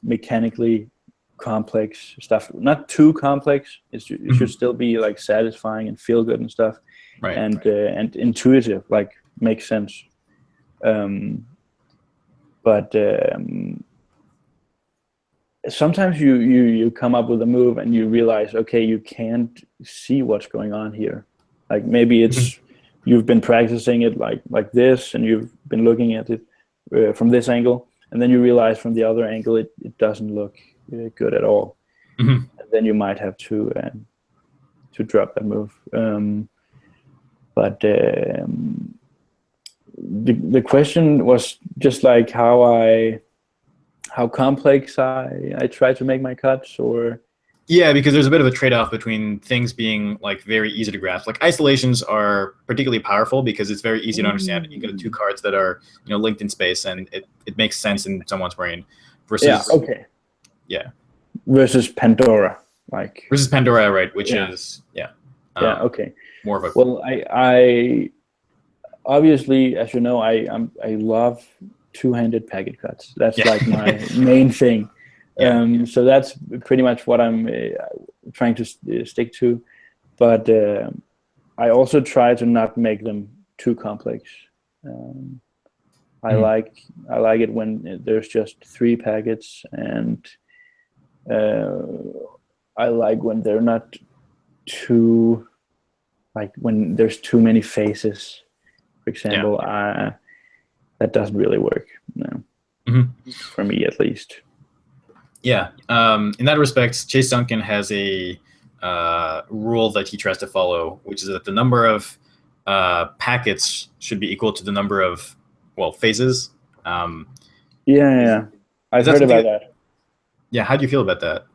mechanically complex stuff, not too complex. It should still be like satisfying and feel good and stuff, right? And intuitive, like makes sense. But sometimes you come up with a move and you realize, okay, you can't see what's going on here. Like maybe it's you've been practicing it like this, and you've been looking at it from this angle, and then you realize from the other angle it doesn't look good at all. And then you might have to drop that move. But the question was just like how complex I try to make my cuts, or yeah, because there's a bit of a trade-off between things being like very easy to grasp. Like isolations are particularly powerful because it's very easy to understand. You get two cards that are linked in space, and it makes sense in someone's brain. Versus versus Pandora, versus Pandora, right? Which is more of a well, I obviously, as you know, I love two-handed packet cuts. That's like my main thing. So that's pretty much what I'm trying to stick to. But I also try to not make them too complex. I like it when there's just 3 packets, and I like when they're not too, like when there's too many faces, for example. That doesn't really work, for me at least. Yeah, in that respect, Chase Duncan has a rule that he tries to follow, which is that the number of packets should be equal to the number of phases. I've heard about that. Yeah, how do you feel about that?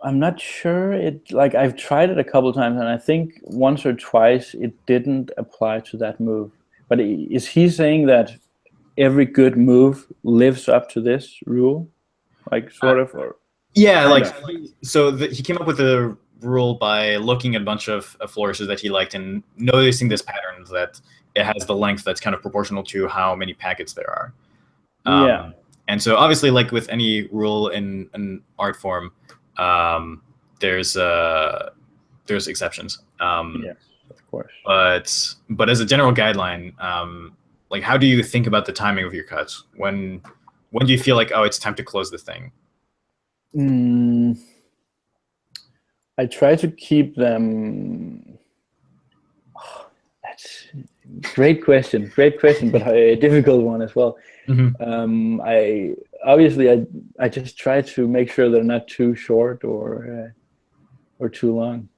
I'm not sure. I've tried it a couple of times, and I think once or twice it didn't apply to that move. But is he saying that every good move lives up to this rule, sort of? Or so he came up with a rule by looking at a bunch of flourishes that he liked and noticing this pattern that it has the length that's kind of proportional to how many packets there are. And so obviously, like with any rule in an art form, there's exceptions. Yes, of course. But as a general guideline, like how do you think about the timing of your cuts? When do you feel like, oh, it's time to close the thing? I try to keep them. That's great question, but a difficult one as well. I just try to make sure they're not too short or or too long.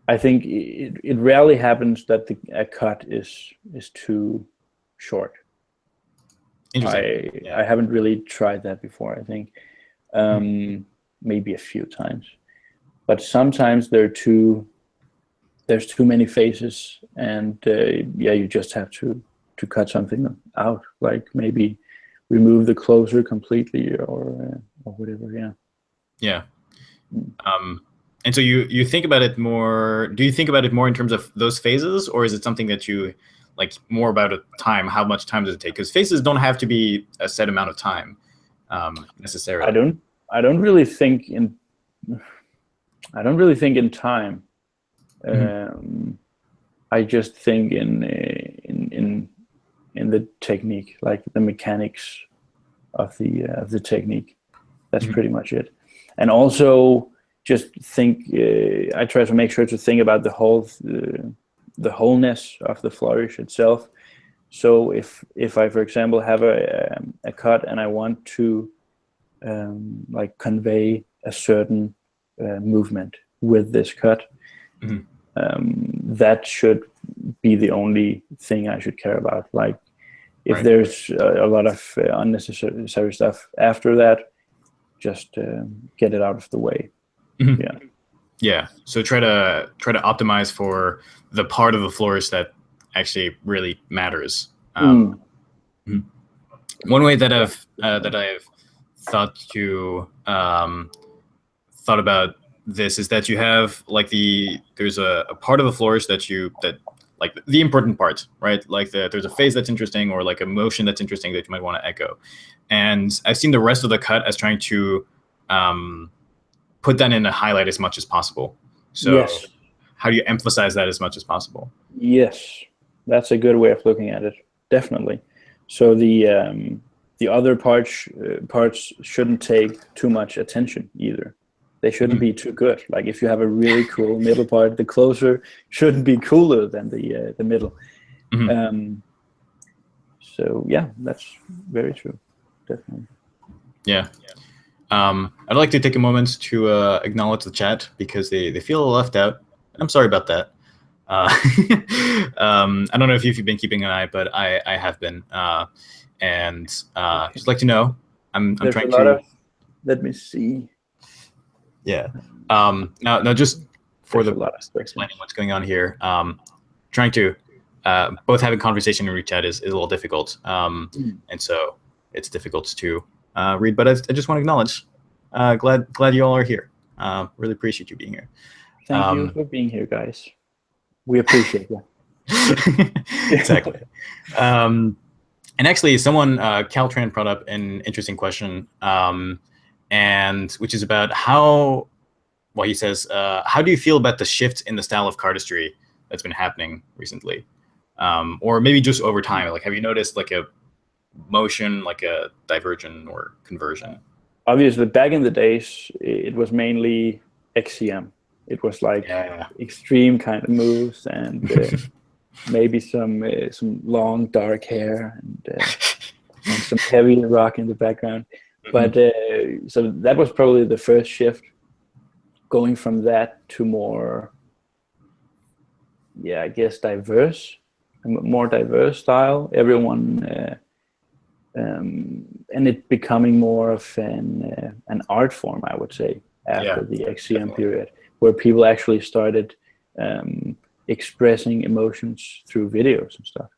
I think it rarely happens that a cut is too short. Interesting. I haven't really tried that before. I think maybe a few times, but sometimes there's too many phases, and you just have to cut something out, like maybe remove the closer completely or whatever. Yeah. And so you think about it more. Do you think about it more in terms of those phases, or is it something that you like more about a time? How much time does it take? Because phases don't have to be a set amount of time necessarily. I don't really think in time. I just think in the technique, like the mechanics of the technique. That's pretty much it. And also just think. I try to make sure to think about the wholeness of the flourish itself. So if I, for example, have a cut and I want to like convey a certain movement with this cut, that should be the only thing I should care about. Like if there's a lot of unnecessary stuff after that, just get it out of the way. Yeah. So try to optimize for the part of the flourish that actually really matters. One way that I've thought about this is that you have like there's a part of the flourish that like the important part, right? Like there's a phase that's interesting, or like a motion that's interesting that you might want to echo. And I've seen the rest of the cut as trying to put that in a highlight as much as possible. So how do you emphasize that as much as possible? Yes, that's a good way of looking at it. Definitely. So the other parts shouldn't take too much attention either. They shouldn't be too good. Like if you have a really cool middle part, the closer shouldn't be cooler than the middle. So yeah, that's very true. Definitely. Yeah. I'd like to take a moment to acknowledge the chat because they feel left out. I'm sorry about that. I don't know if you've been keeping an eye, but I have been. And just like to know, I'm trying to. Let me see. Yeah. Now just for explaining what's going on here, trying to both having conversation and read chat is a little difficult, and so it's difficult to read. But I just want to acknowledge. Glad you all are here. Really appreciate you being here. Thank you for being here, guys. We appreciate you. Exactly. And actually, someone Caltran brought up an interesting question. And which is about how he says, how do you feel about the shift in the style of cardistry that's been happening recently? Or maybe just over time, like have you noticed like a motion, like a diversion or conversion? Obviously, back in the days, it was mainly XCM. It was like extreme kind of moves and maybe some long dark hair and some heavy rock in the background. But so that was probably the first shift, going from that to more, I guess, more diverse style. Everyone, and it becoming more of an art form, I would say, after the XCM period, where people actually started expressing emotions through videos and stuff.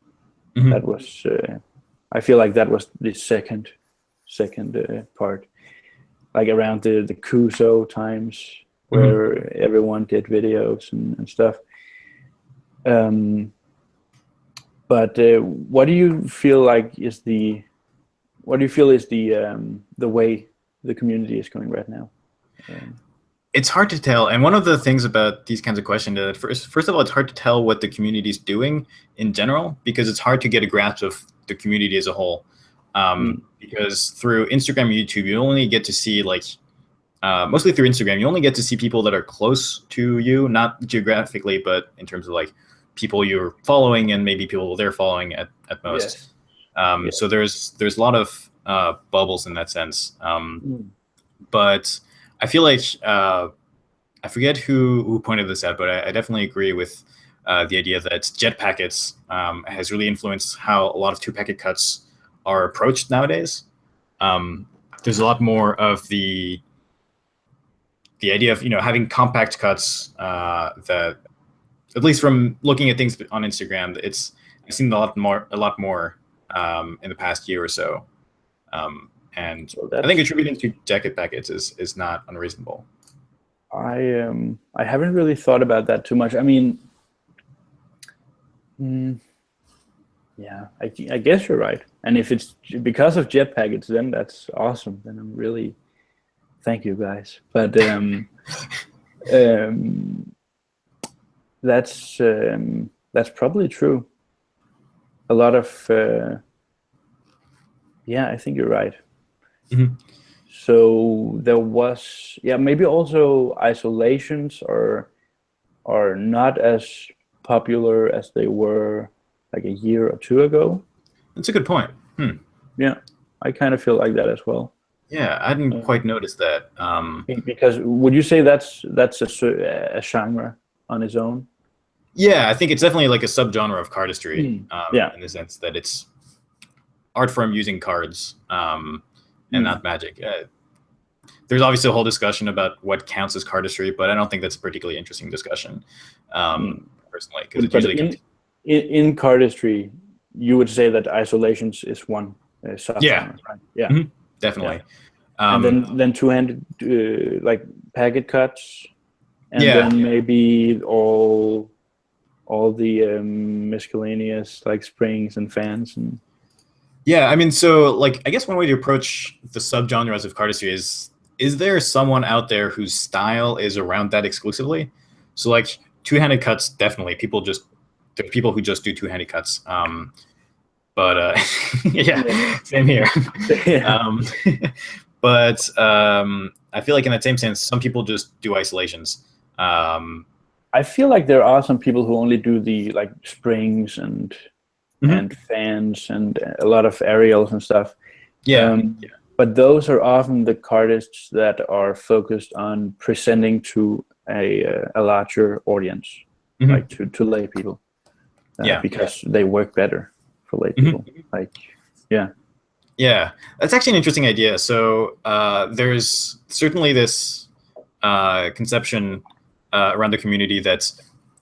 That was, I feel like that was the second part, like around the Kuso times, where everyone did videos and stuff. But what do you feel is the way the community is going right now? It's hard to tell, and one of the things about these kinds of questions is first of all, it's hard to tell what the community is doing in general, because it's hard to get a grasp of the community as a whole. Because through Instagram and YouTube, you only get to see mostly through Instagram, you only get to see people that are close to you, not geographically, but in terms of like people you're following and maybe people they're following at most. So there's a lot of bubbles in that sense. But I feel like I forget who pointed this out, but I definitely agree with the idea that jet packets has really influenced how a lot of two-packet cuts are approached nowadays. There's a lot more of the idea of having compact cuts that, at least from looking at things on Instagram, I've seen a lot more in the past year or so. And so I think attributing to jacket packets is not unreasonable. I haven't really thought about that too much. I mean, yeah, I guess you're right. And if it's because of jet packets, then that's awesome. Then I'm really, thank you guys. But that's probably true. A lot of yeah, I think you're right. Mm-hmm. So there was, maybe also isolations are not as popular as they were like a year or two ago. That's a good point. Yeah, I kind of feel like that as well. Yeah, I didn't quite notice that. Because would you say that's a genre on its own? Yeah, I think it's definitely like a subgenre of cardistry. In the sense that it's art form using cards and not magic. There's obviously a whole discussion about what counts as cardistry, but I don't think that's a particularly interesting discussion, personally. Because it usually in cardistry, you would say that isolations is one subgenre, right? Yeah, definitely. Yeah. And then two-handed like packet cuts, and then maybe all the miscellaneous like springs and fans and. Yeah, I mean, so like I guess one way to approach the subgenres of cardistry is there someone out there whose style is around that exclusively? So like two-handed cuts, definitely. There are people who just do two-handed cuts. But same here. But I feel like in that same sense, some people just do isolations. I feel like there are some people who only do the like springs and fans and a lot of aerials and stuff. But those are often the cardists that are focused on presenting to a larger audience, like to lay people. Because they work better for lay people. Yeah, that's actually an interesting idea. So there's certainly this conception around the community that,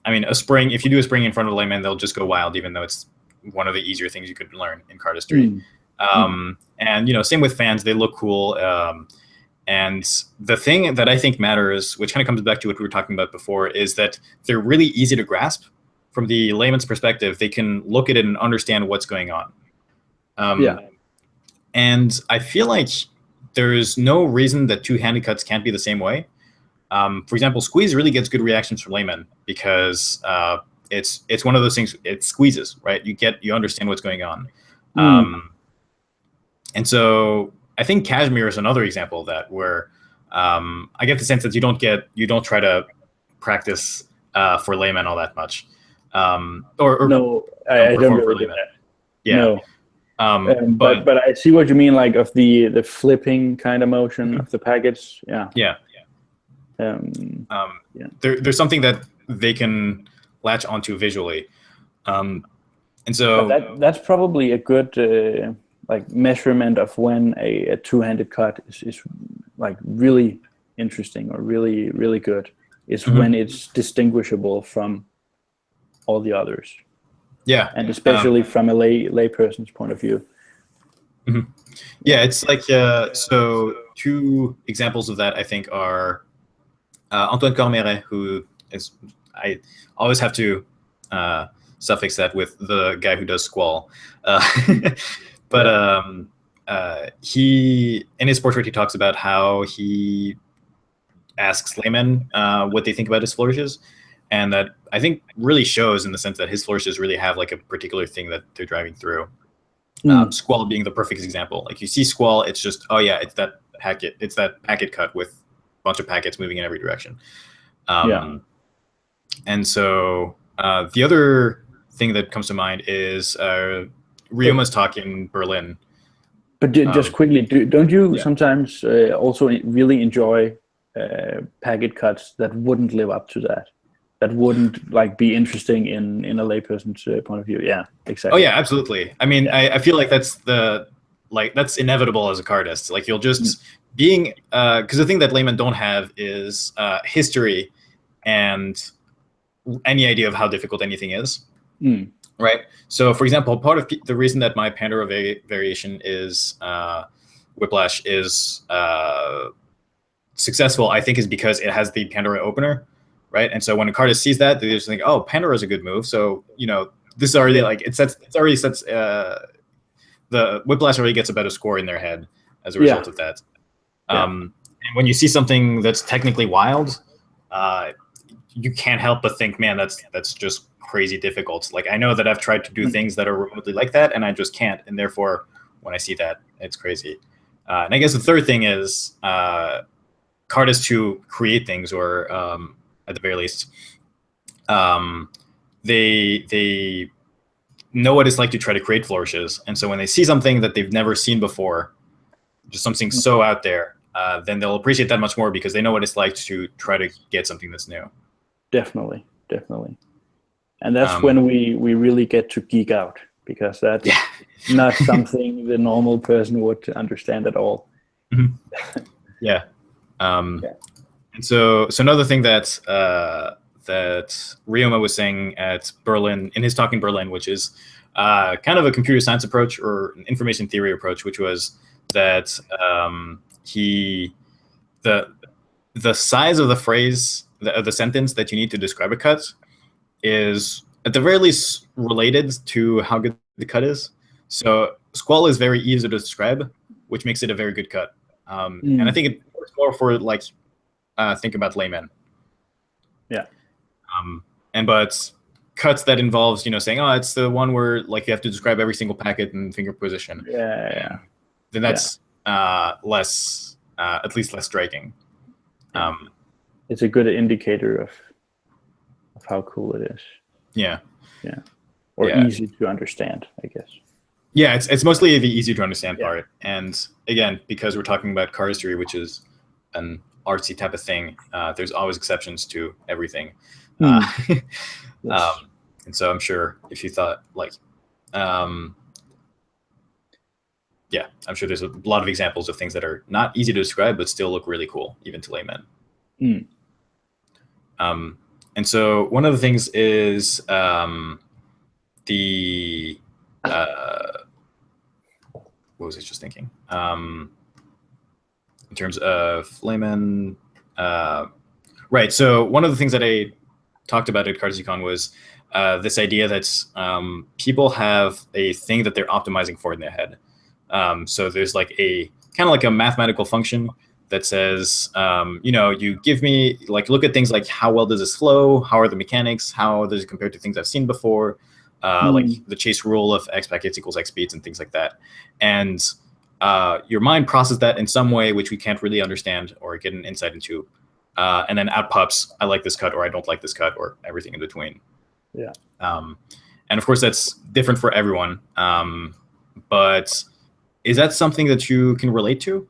I mean, if you do a spring in front of a layman, they'll just go wild, even though it's one of the easier things you could learn in cardistry. And same with fans, they look cool. And the thing that I think matters, which kind of comes back to what we were talking about before, is that they're really easy to grasp. From the layman's perspective, they can look at it and understand what's going on. And I feel like there's no reason that two-handed cuts can't be the same way. For example, squeeze really gets good reactions from laymen because it's one of those things. It squeezes, right? You understand what's going on. And so I think cashmere is another example of that, where I get the sense that you don't try to practice for laymen all that much. No, I don't really do that. Yeah. No. But I see what you mean, like of the flipping kind of motion of the packets. There's something that they can latch onto visually, and so that's probably a good like measurement of when a two-handed cut is like really interesting or really really good. Is when it's distinguishable from all the others. Yeah, and especially from a lay person's point of view. Yeah, it's like so two examples of that I think are Antoine Cormeret, who is, I always have to suffix that with the guy who does Squall, but he, in his portrait, he talks about how he asks laymen what they think about his flourishes. And that I think really shows in the sense that his flourishes really have like a particular thing that they're driving through. Squall being the perfect example. Like you see Squall, it's just, it's that packet cut with a bunch of packets moving in every direction. And so the other thing that comes to mind is Rioma's talk in Berlin. But just quickly, don't you sometimes also really enjoy packet cuts that wouldn't live up to that. That wouldn't like be interesting in a layperson's point of view. Yeah, exactly. Oh yeah, absolutely. I mean, I feel like that's inevitable as a cardist. Like you'll just being because the thing that laymen don't have is history and any idea of how difficult anything is. Right. So, for example, part of the reason that my Pandora variation is Whiplash is successful, I think, is because it has the Pandora opener. Right. And so when a cardist sees that, they just think, oh, Pandora is a good move. So, this already like it already sets the Whiplash already gets a better score in their head as a result of that. And when you see something that's technically wild, you can't help but think, man, that's just crazy difficult. Like I know that I've tried to do things that are remotely like that, and I just can't. And therefore, when I see that, it's crazy. And I guess the third thing is cardists who create things, or at the very least, they know what it's like to try to create flourishes. And so when they see something that they've never seen before, just something so out there, then they'll appreciate that much more because they know what it's like to try to get something that's new. Definitely. And that's when we really get to geek out, because that's not something the normal person would understand at all. Yeah. And so another thing that Ryoma was saying at Berlin, in his talk in Berlin, which is kind of a computer science approach or an information theory approach, which was that the size of the phrase, the sentence that you need to describe a cut is at the very least related to how good the cut is. So squall is very easy to describe, which makes it a very good cut. And I think it works more for like think about laymen. Yeah. But cuts that involves saying, oh, it's the one where like you have to describe every single packet and finger position. Then that's less, at least less striking. It's a good indicator of how cool it is. Or easy to understand, I guess. Yeah, it's mostly the easy to understand part. And again, because we're talking about cardistry, which is an artsy type of thing, there's always exceptions to everything. And so I'm sure if you thought like, I'm sure there's a lot of examples of things that are not easy to describe, but still look really cool, even to laymen. And so one of the things is what was I just thinking? In terms of laymen, right. So one of the things that I talked about at CardistCon was this idea that people have a thing that they're optimizing for in their head. So there's like a kind of like a mathematical function that says, you give me like, look at things like how well does this flow? How are the mechanics? How does it compare to things I've seen before? Like the chase rule of x packets equals x speeds and things like that. And your mind processes that in some way, which we can't really understand or get an insight into. And then out pops, I like this cut, or I don't like this cut, or everything in between. And of course that's different for everyone. But is that something that you can relate to?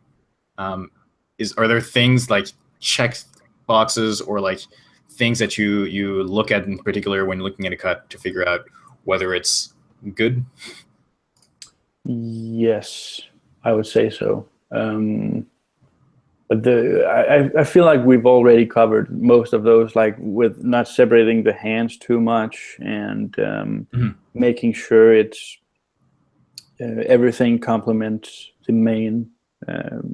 Are there things like check boxes or like things that you look at in particular when looking at a cut to figure out whether it's good? Yes, I would say so. But I feel like we've already covered most of those, like with not separating the hands too much and making sure it's everything complements the main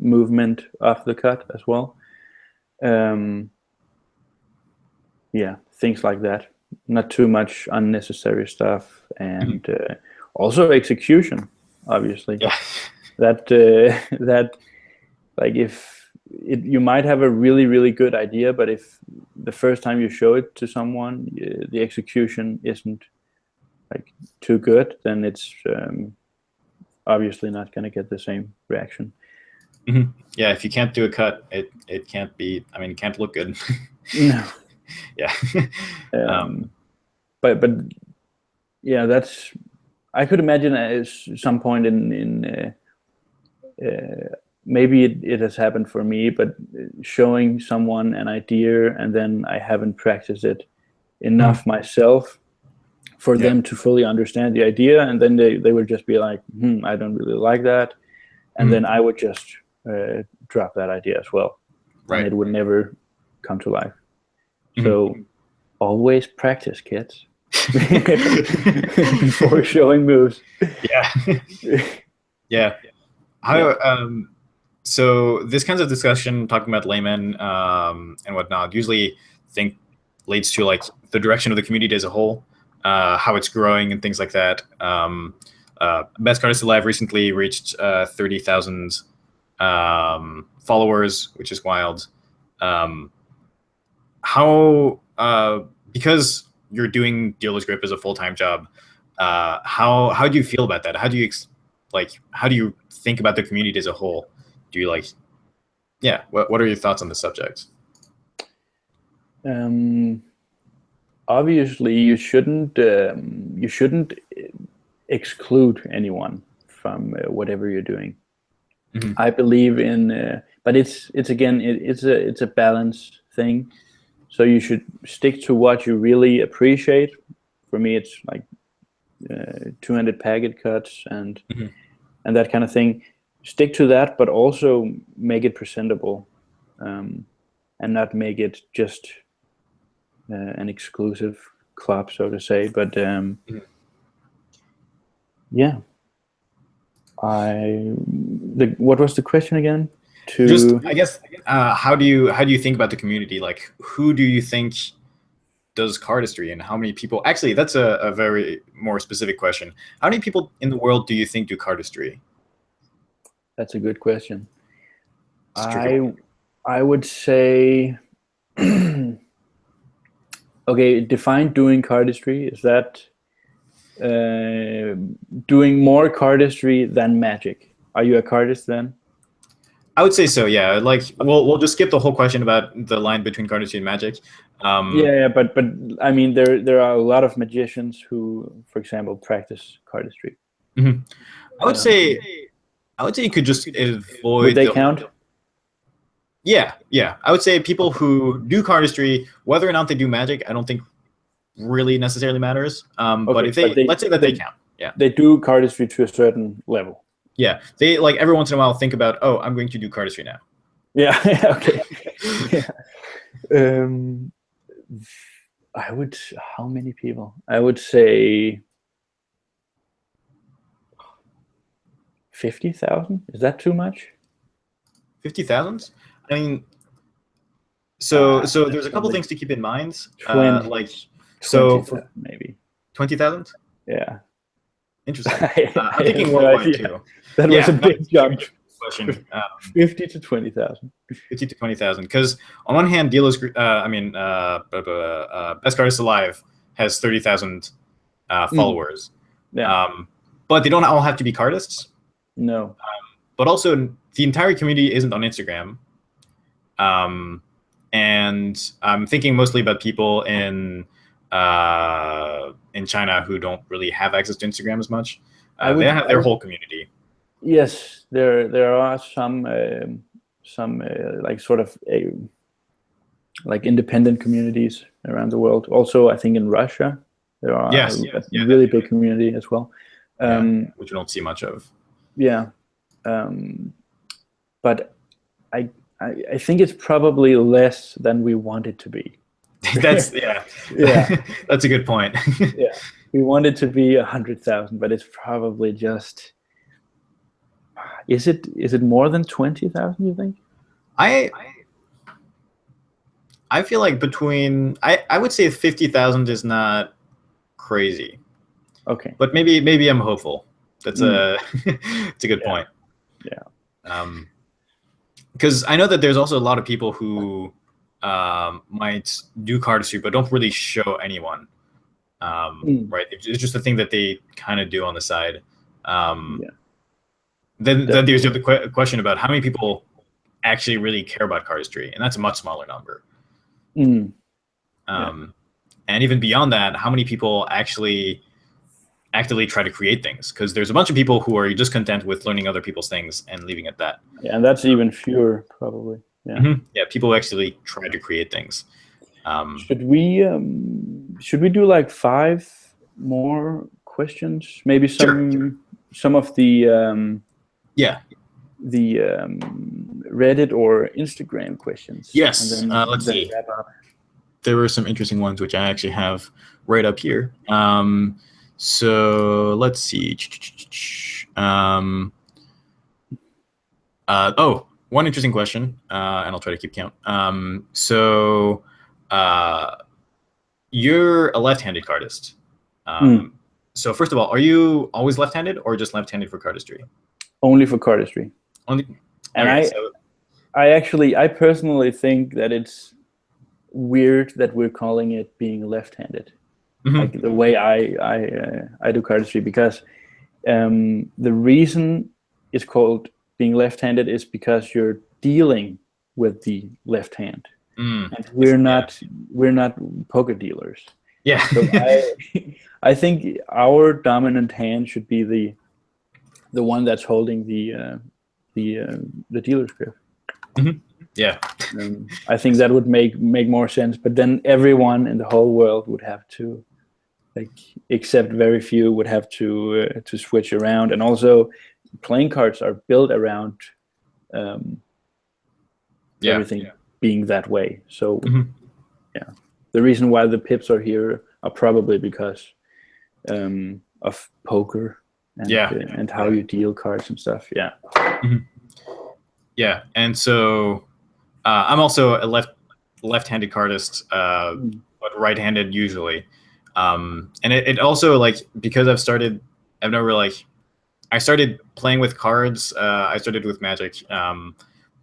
movement of the cut as well. Things like that. Not too much unnecessary stuff, and also execution, obviously. That like if you might have a really, really good idea, but if the first time you show it to someone, the execution isn't like too good, then it's obviously not going to get the same reaction. Yeah, if you can't do a cut, it can't be. I mean, it can't look good. No. But yeah, that's. I could imagine at some point in maybe it has happened for me, but showing someone an idea and then I haven't practiced it enough myself for them to fully understand the idea, and then they would just be like, I don't really like that, and then I would just drop that idea as well, and it would never come to life. So always practice, kids, before showing moves. So this kinds of discussion, talking about laymen and whatnot, usually leads to like the direction of the community as a whole, how it's growing and things like that. Best Artist Alive recently reached 30,000 followers, which is wild. Because you're doing dealer's grip as a full-time job, how do you feel about that? How do you think about the community as a whole? Do you what are your thoughts on the subject? Obviously, you shouldn't exclude anyone from whatever you're doing. I believe in, but it's a balance thing. So you should stick to what you really appreciate. For me, it's like 200 packet cuts and that kind of thing. Stick to that, but also make it presentable, and not make it just an exclusive club, so to say. But what was the question again? I guess how do you think about the community? Like, who do you think does cardistry, and how many people? Actually, that's a very more specific question. How many people in the world do you think do cardistry? That's a good question. I would say, okay, define doing cardistry. Is that doing more cardistry than magic? Are you a cardist then? I would say so, yeah. Like, we'll just skip the whole question about the line between cardistry and magic. But I mean, there are a lot of magicians who, for example, practice cardistry. I would say you could just avoid. Would they count? Yeah. I would say people who do cardistry, whether or not they do magic, I don't think really necessarily matters. But if let's say that they count. Yeah. They do cardistry to a certain level. Yeah. They every once in a while think about, oh, I'm going to do cardistry now. Yeah. Okay. How many people? I would say 50,000. Is that too much? 50,000? I mean, so there's a couple things to keep in mind. 20,000 maybe 20,000. Yeah. Interesting. I'm thinking worldwide too. That was a big jump. Question. 50 to 20,000. 50 to 20,000. Because on one hand, Best Artist Alive has 30,000 followers. Yeah. But they don't all have to be cardists. No. But also, the entire community isn't on Instagram. And I'm thinking mostly about people in China who don't really have access to Instagram as much. They have their whole community. Yes, there are some like sort of like independent communities around the world. Also, I think in Russia there are a really big community as well, which we don't see much of. Yeah, but I think it's probably less than we want it to be. That's that's a good point. Yeah, we want it to be 100,000, but it's probably just. Is it more than 20,000? You think? I feel like I would say 50,000 is not crazy. Okay. But maybe I'm hopeful. That's it's a good point. Yeah. Because I know that there's also a lot of people who might do cardistry but don't really show anyone. Right? It's just a thing that they kind of do on the side. Then there's the question about how many people actually really care about cardistry, and that's a much smaller number. And even beyond that, how many people actually actively try to create things, because there's a bunch of people who are just content with learning other people's things and leaving it at that. Yeah, and that's even fewer probably. Yeah. Yeah, people actually try to create things. Should we do like 5 more questions? Maybe some of the Reddit or Instagram questions. Yes. And then, let's see. wrap up. There were some interesting ones which I actually have right up here. So let's see. One interesting question, and I'll try to keep count. So you're a left-handed cardist. So first of all, are you always left-handed or just left-handed for cardistry? Only for cardistry. Only. And okay, I personally think that it's weird that we're calling it being left-handed, like the way I do cardistry, because the reason it's called being left-handed is because you're dealing with the left hand, and we're not poker dealers. Yeah. So I think our dominant hand should be the one that's holding the dealer's grip. Yeah. I think that would make more sense. But then everyone in the whole world would have to, like, except very few, would have to switch around. And also, playing cards are built around everything being that way. So the reason why the pips are here are probably because of poker and how you deal cards and stuff. Yeah. Yeah, and so I'm also a left-handed cardist, but right-handed usually. And it also, like, because I started playing with cards. I started with Magic,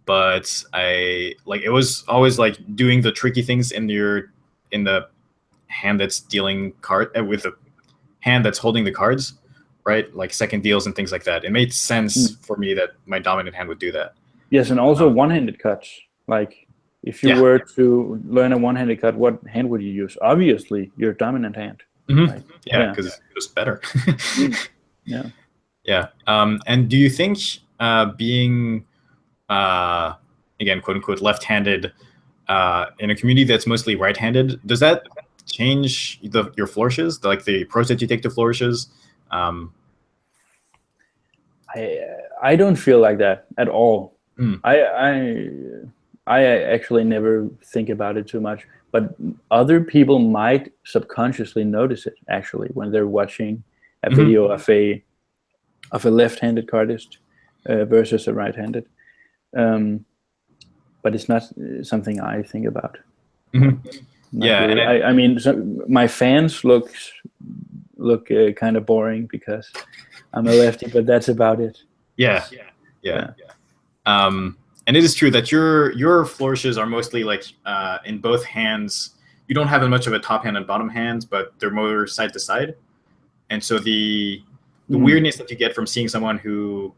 but it was always like doing the tricky things in the hand that's dealing with the hand that's holding the cards, right? Like second deals and things like that. It made sense for me that my dominant hand would do that. Yes, and also one-handed cuts. Like, if you were to learn a one-handed cut, what hand would you use? Obviously, your dominant hand. Right? Yeah, because it's just better. Yeah. Yeah. And do you think being, again, quote unquote, left-handed in a community that's mostly right-handed, does that change your flourishes, like the approach that you take to flourishes? I don't feel like that at all. I actually never think about it too much, but other people might subconsciously notice it actually when they're watching a video of a left-handed cardist versus a right-handed. But it's not something I think about. Yeah, really. I mean, my fans look kind of boring because I'm a lefty, but that's about it. Yeah. And it is true that your flourishes are mostly like in both hands. You don't have as much of a top hand and bottom hands, but they're more side to side. And so the weirdness that you get from seeing someone who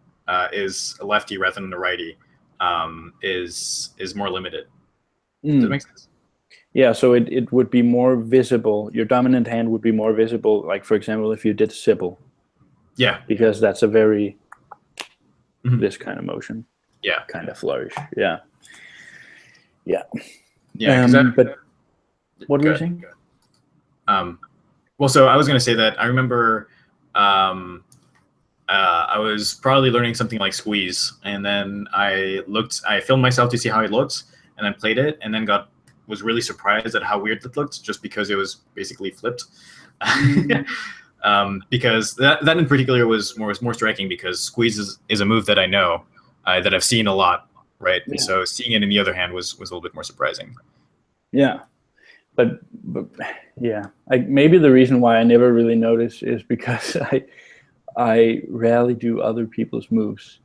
is a lefty rather than a righty is more limited. Does that make sense? Yeah, so it would be more visible. Your dominant hand would be more visible, like, for example, if you did Sybil. Yeah. Because that's a very this kind of motion. Yeah. Kind of flourish. Yeah. Yeah. Yeah. But what were you saying? Well, so I was going to say that I remember I was probably learning something like Squeeze, and then I filmed myself to see how it looked, and then played it, and then was really surprised at how weird it looked, just because it was basically flipped. Because that in particular was more striking, because Squeeze is a move that I know, that I've seen a lot, right? Yeah. And so seeing it in the other hand was a little bit more surprising. Yeah, but yeah, maybe the reason why I never really noticed is because I rarely do other people's moves.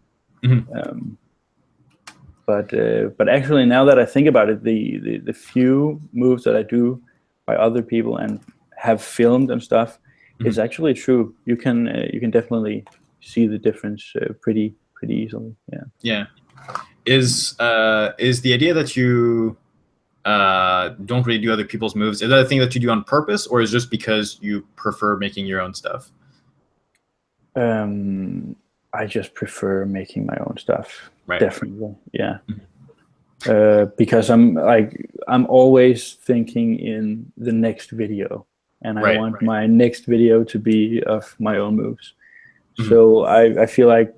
But actually, now that I think about it, the few moves that I do by other people and have filmed and stuff is actually true. You can definitely see the difference pretty easily. Yeah. Yeah. Is the idea that you don't really do other people's moves, is that a thing that you do on purpose, or is it just because you prefer making your own stuff? I just prefer making my own stuff. Right. Definitely, yeah. Because I'm always thinking in the next video, and I want my next video to be of my own moves. So I feel like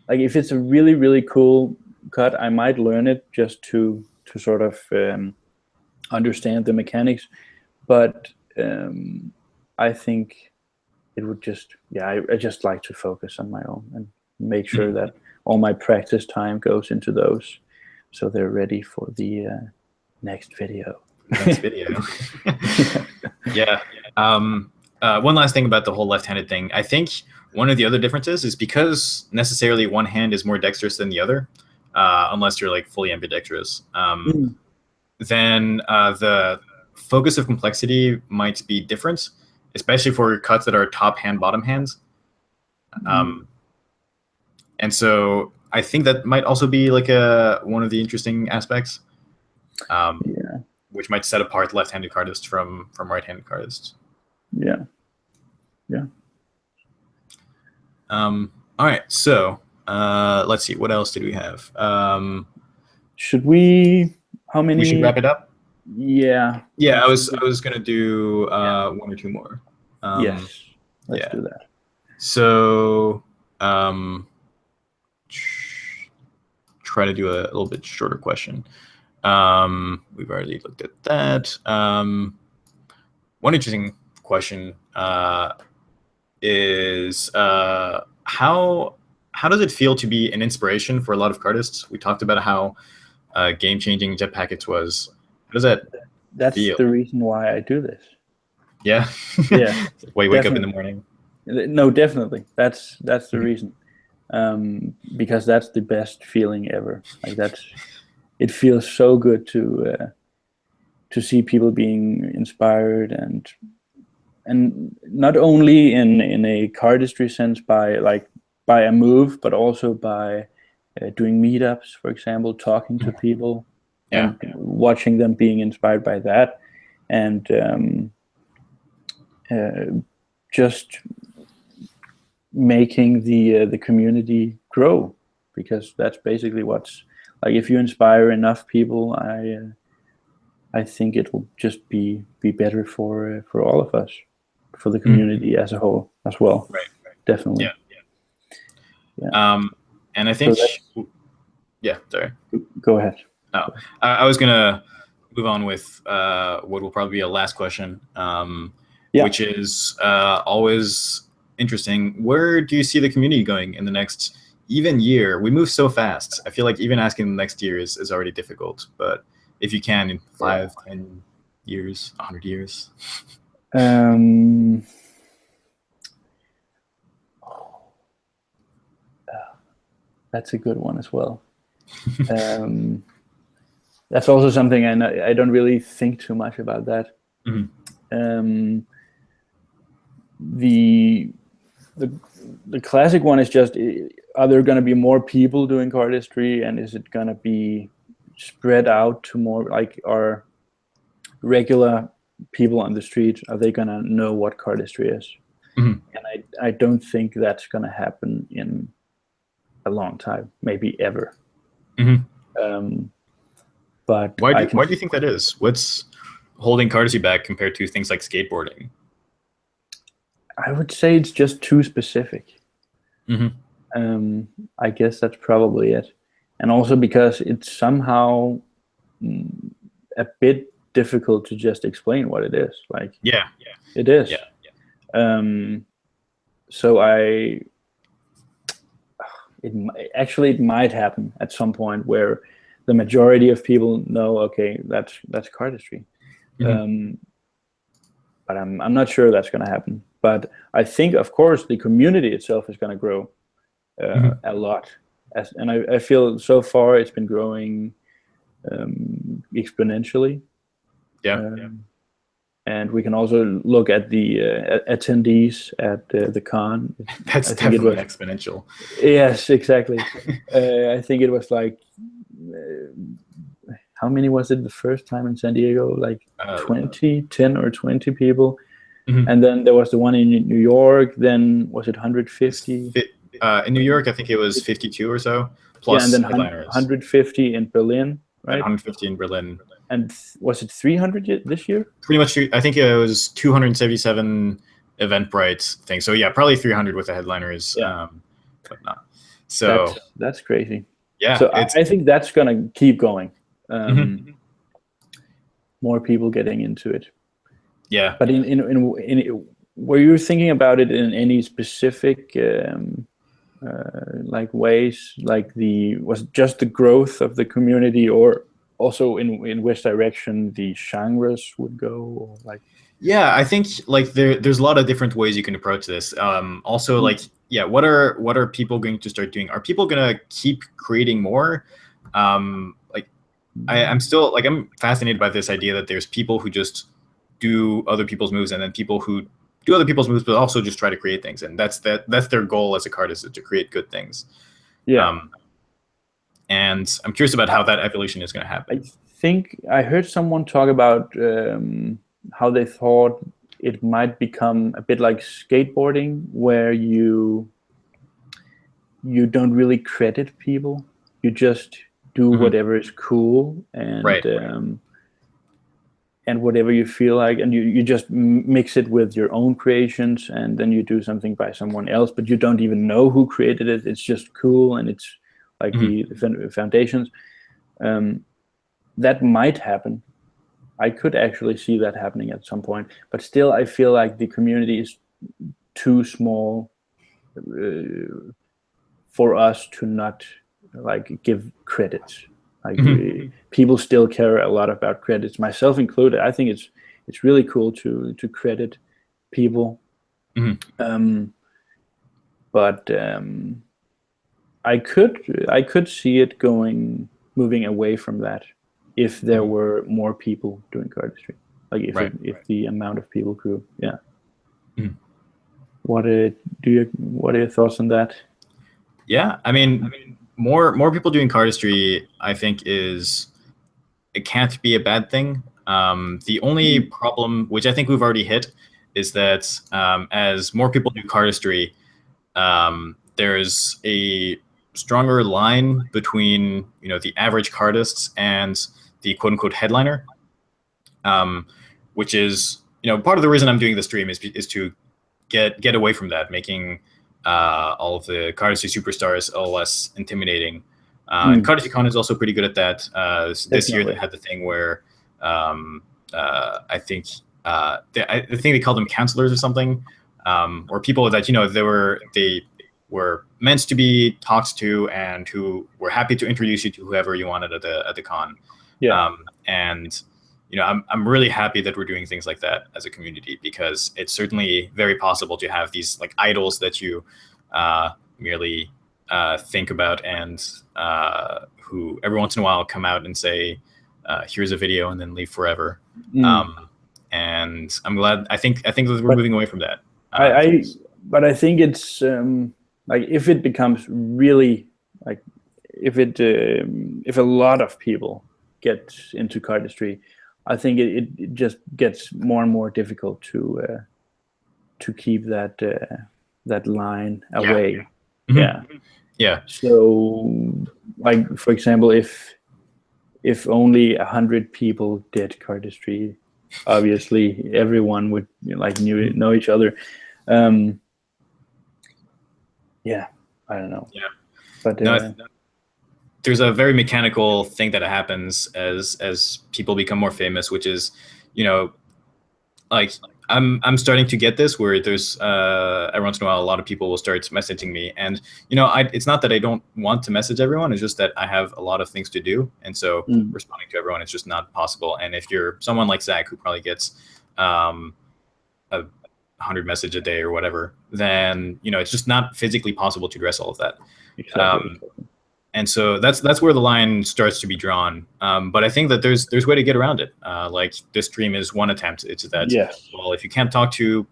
if it's a really, really cool cut, I might learn it just to sort of understand the mechanics. But I think it would just, I just like to focus on my own and make sure that all my practice time goes into those, so they're ready for the next video. Yeah. One last thing about the whole left-handed thing. I think one of the other differences is because necessarily one hand is more dexterous than the other, unless you're like fully ambidextrous. Then the focus of complexity might be different, especially for cuts that are top hand, bottom hands. And so I think that might also be like one of the interesting aspects, which might set apart left-handed cardists from right-handed cardists. Yeah. All right, so let's see, what else did we have? Should we? How many? We should wrap it up. Yeah. I was gonna do one or two more. Yes. Let's do that. So try to do a little bit shorter question. We've already looked at that. One interesting question is how does it feel to be an inspiration for a lot of cardists? We talked about how game-changing Jet Packets was. How does that feel? The reason why I do this. Yeah. Why you wake up in the morning? No, definitely. That's the reason. Because that's the best feeling ever. Like it feels so good to see people being inspired, and not only in a cardistry sense by a move, but also by doing meetups, for example, talking to people, and watching them being inspired by that, and just making the community grow, because that's basically what's like. If you inspire enough people, I think it will just be better for all of us, for the community as a whole as well. Right. Definitely. Yeah. And I think, sorry. Go ahead. Oh, I was gonna move on with what will probably be a last question, which is always interesting. Where do you see the community going in the next even year? We move so fast. I feel like even asking the next year is already difficult. But if you can, in 5, 10 years, 100 years. That's a good one as well. That's also something I don't really think too much about that. The classic one is just, are there going to be more people doing cardistry, and is it going to be spread out to more, like, are regular people on the street, are they going to know what cardistry is? And I don't think that's going to happen in a long time, maybe ever. But why do you think that is? What's holding cardistry back compared to things like skateboarding? I would say it's just too specific. I guess that's probably it. And also because it's somehow a bit difficult to just explain what it is. Like, it is. So it might happen at some point where the majority of people know, okay, that's cardistry. But I'm not sure that's going to happen. But I think, of course, the community itself is going to grow a lot. And I feel so far it's been growing exponentially. And we can also look at the attendees at the con. That's definitely exponential. Yes, exactly. I think it was like, how many was it the first time in San Diego? Like 10 or 20 people. Mhm. And then there was the one in New York. Then was it 150? In New York, I think it was 52 or so, Yeah, and plus then headliners, 150 in Berlin, and right? 150 in Berlin. And was it 300 this year? Pretty much, I think it was 277 Eventbrite things. So yeah, probably 300 with the headliners, Yeah. but not. So That's crazy. yeah, So I think that's gonna keep going. Mhm. More people getting into it. Yeah. But were you thinking about it in any specific like ways? Like was it just the growth of the community, or also in which direction the genres would go, or like? Yeah, I think like there's a lot of different ways you can approach this. Also, like, yeah, what are people going to start doing? Are people gonna keep creating more? Like, I'm still like, I'm fascinated by this idea that there's people who just do other people's moves, and then people who do other people's moves, but also just try to create things, and that's their goal as a artist, is to create good things. Yeah. And I'm curious about how that evolution is going to happen. I think I heard someone talk about how they thought it might become a bit like skateboarding, where you don't really credit people. You just do whatever is cool, and Right. And whatever you feel like, and you just mix it with your own creations, and then you do something by someone else, but you don't even know who created it. It's just cool, and it's like the foundations. That might happen. I could actually see that happening at some point, but still I feel like the community is too small for us to not like give credits. Like people still care a lot about credits, myself included. I think it's really cool to credit people. But I could see it moving away from that if there were more people doing cardistry. Like if the amount of people grew. Yeah. What are your thoughts on that? Yeah, I mean, more people doing cardistry, I think, it can't be a bad thing. The only problem, which I think we've already hit, is that as more people do cardistry, there's a stronger line between the average cardists and the quote unquote headliner, which is part of the reason I'm doing the stream is to get away from that, making all of the cardistry superstars a little less intimidating. And CardistryCon is also pretty good at that. This year they had the thing where I think they called them counselors or something, or people that they were meant to be talked to and who were happy to introduce you to whoever you wanted at the con. Yeah. And I'm really happy that we're doing things like that as a community, because it's certainly very possible to have these like idols that you merely think about, and who every once in a while come out and say, here's a video, and then leave forever. And I'm glad. I think that we're moving away from that. But I think it's like if it becomes really like if a lot of people get into cardistry, I think it just gets more and more difficult to keep that line away. Yeah. So, like for example, if only 100 people did cardistry, obviously everyone would know each other. Yeah, I don't know. Yeah, but there's a very mechanical thing that happens as people become more famous, which is, like I'm starting to get this where there's every once in a while a lot of people will start messaging me, and it's not that I don't want to message everyone, it's just that I have a lot of things to do, and so responding to everyone is just not possible. And if you're someone like Zach, who probably gets 100 message a day or whatever, then it's just not physically possible to address all of that. Exactly. And so that's where the line starts to be drawn. But I think that there's way to get around it. Like this stream is one attempt. It's that, well, if you can't talk to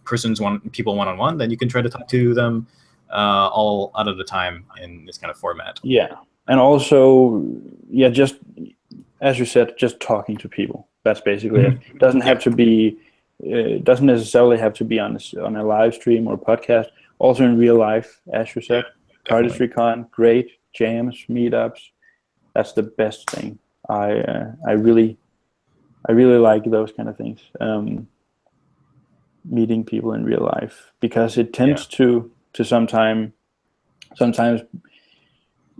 people one-on-one, then you can try to talk to them all out of the time in this kind of format. Yeah, and also, just as you said, just talking to people. That's basically it. It doesn't have to be It doesn't necessarily have to be on a live stream or podcast. Also in real life, as you said, Cardistry Con, great jams, meetups. That's the best thing. I really like those kind of things. Meeting people in real life, because it tends to sometimes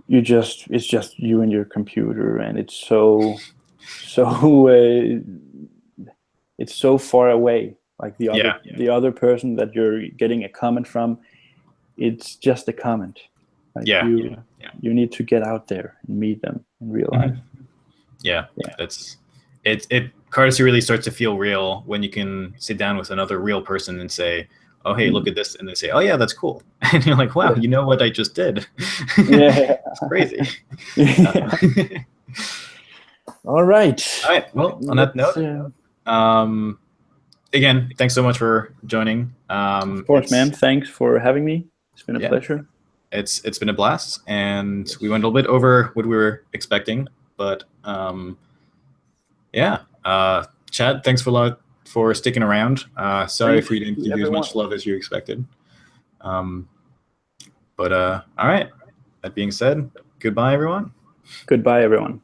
it's just you and your computer, and it's so it's so far away. Like the other person that you're getting a comment from, it's just a comment. Like you need to get out there and meet them in real life. That's it. Cardistry really starts to feel real when you can sit down with another real person and say, oh, hey, look at this. And they say, oh, yeah, that's cool. And you're like, wow, you know what I just did? It's crazy. All right. Well, on that note, again, thanks so much for joining. Of course, man. Thanks for having me. It's been a pleasure. It's been a blast. And we went a little bit over what we were expecting. But Chad, thanks for sticking around. Sorry if we didn't give you as much love as you expected. All right. That being said, goodbye, everyone. Goodbye, everyone.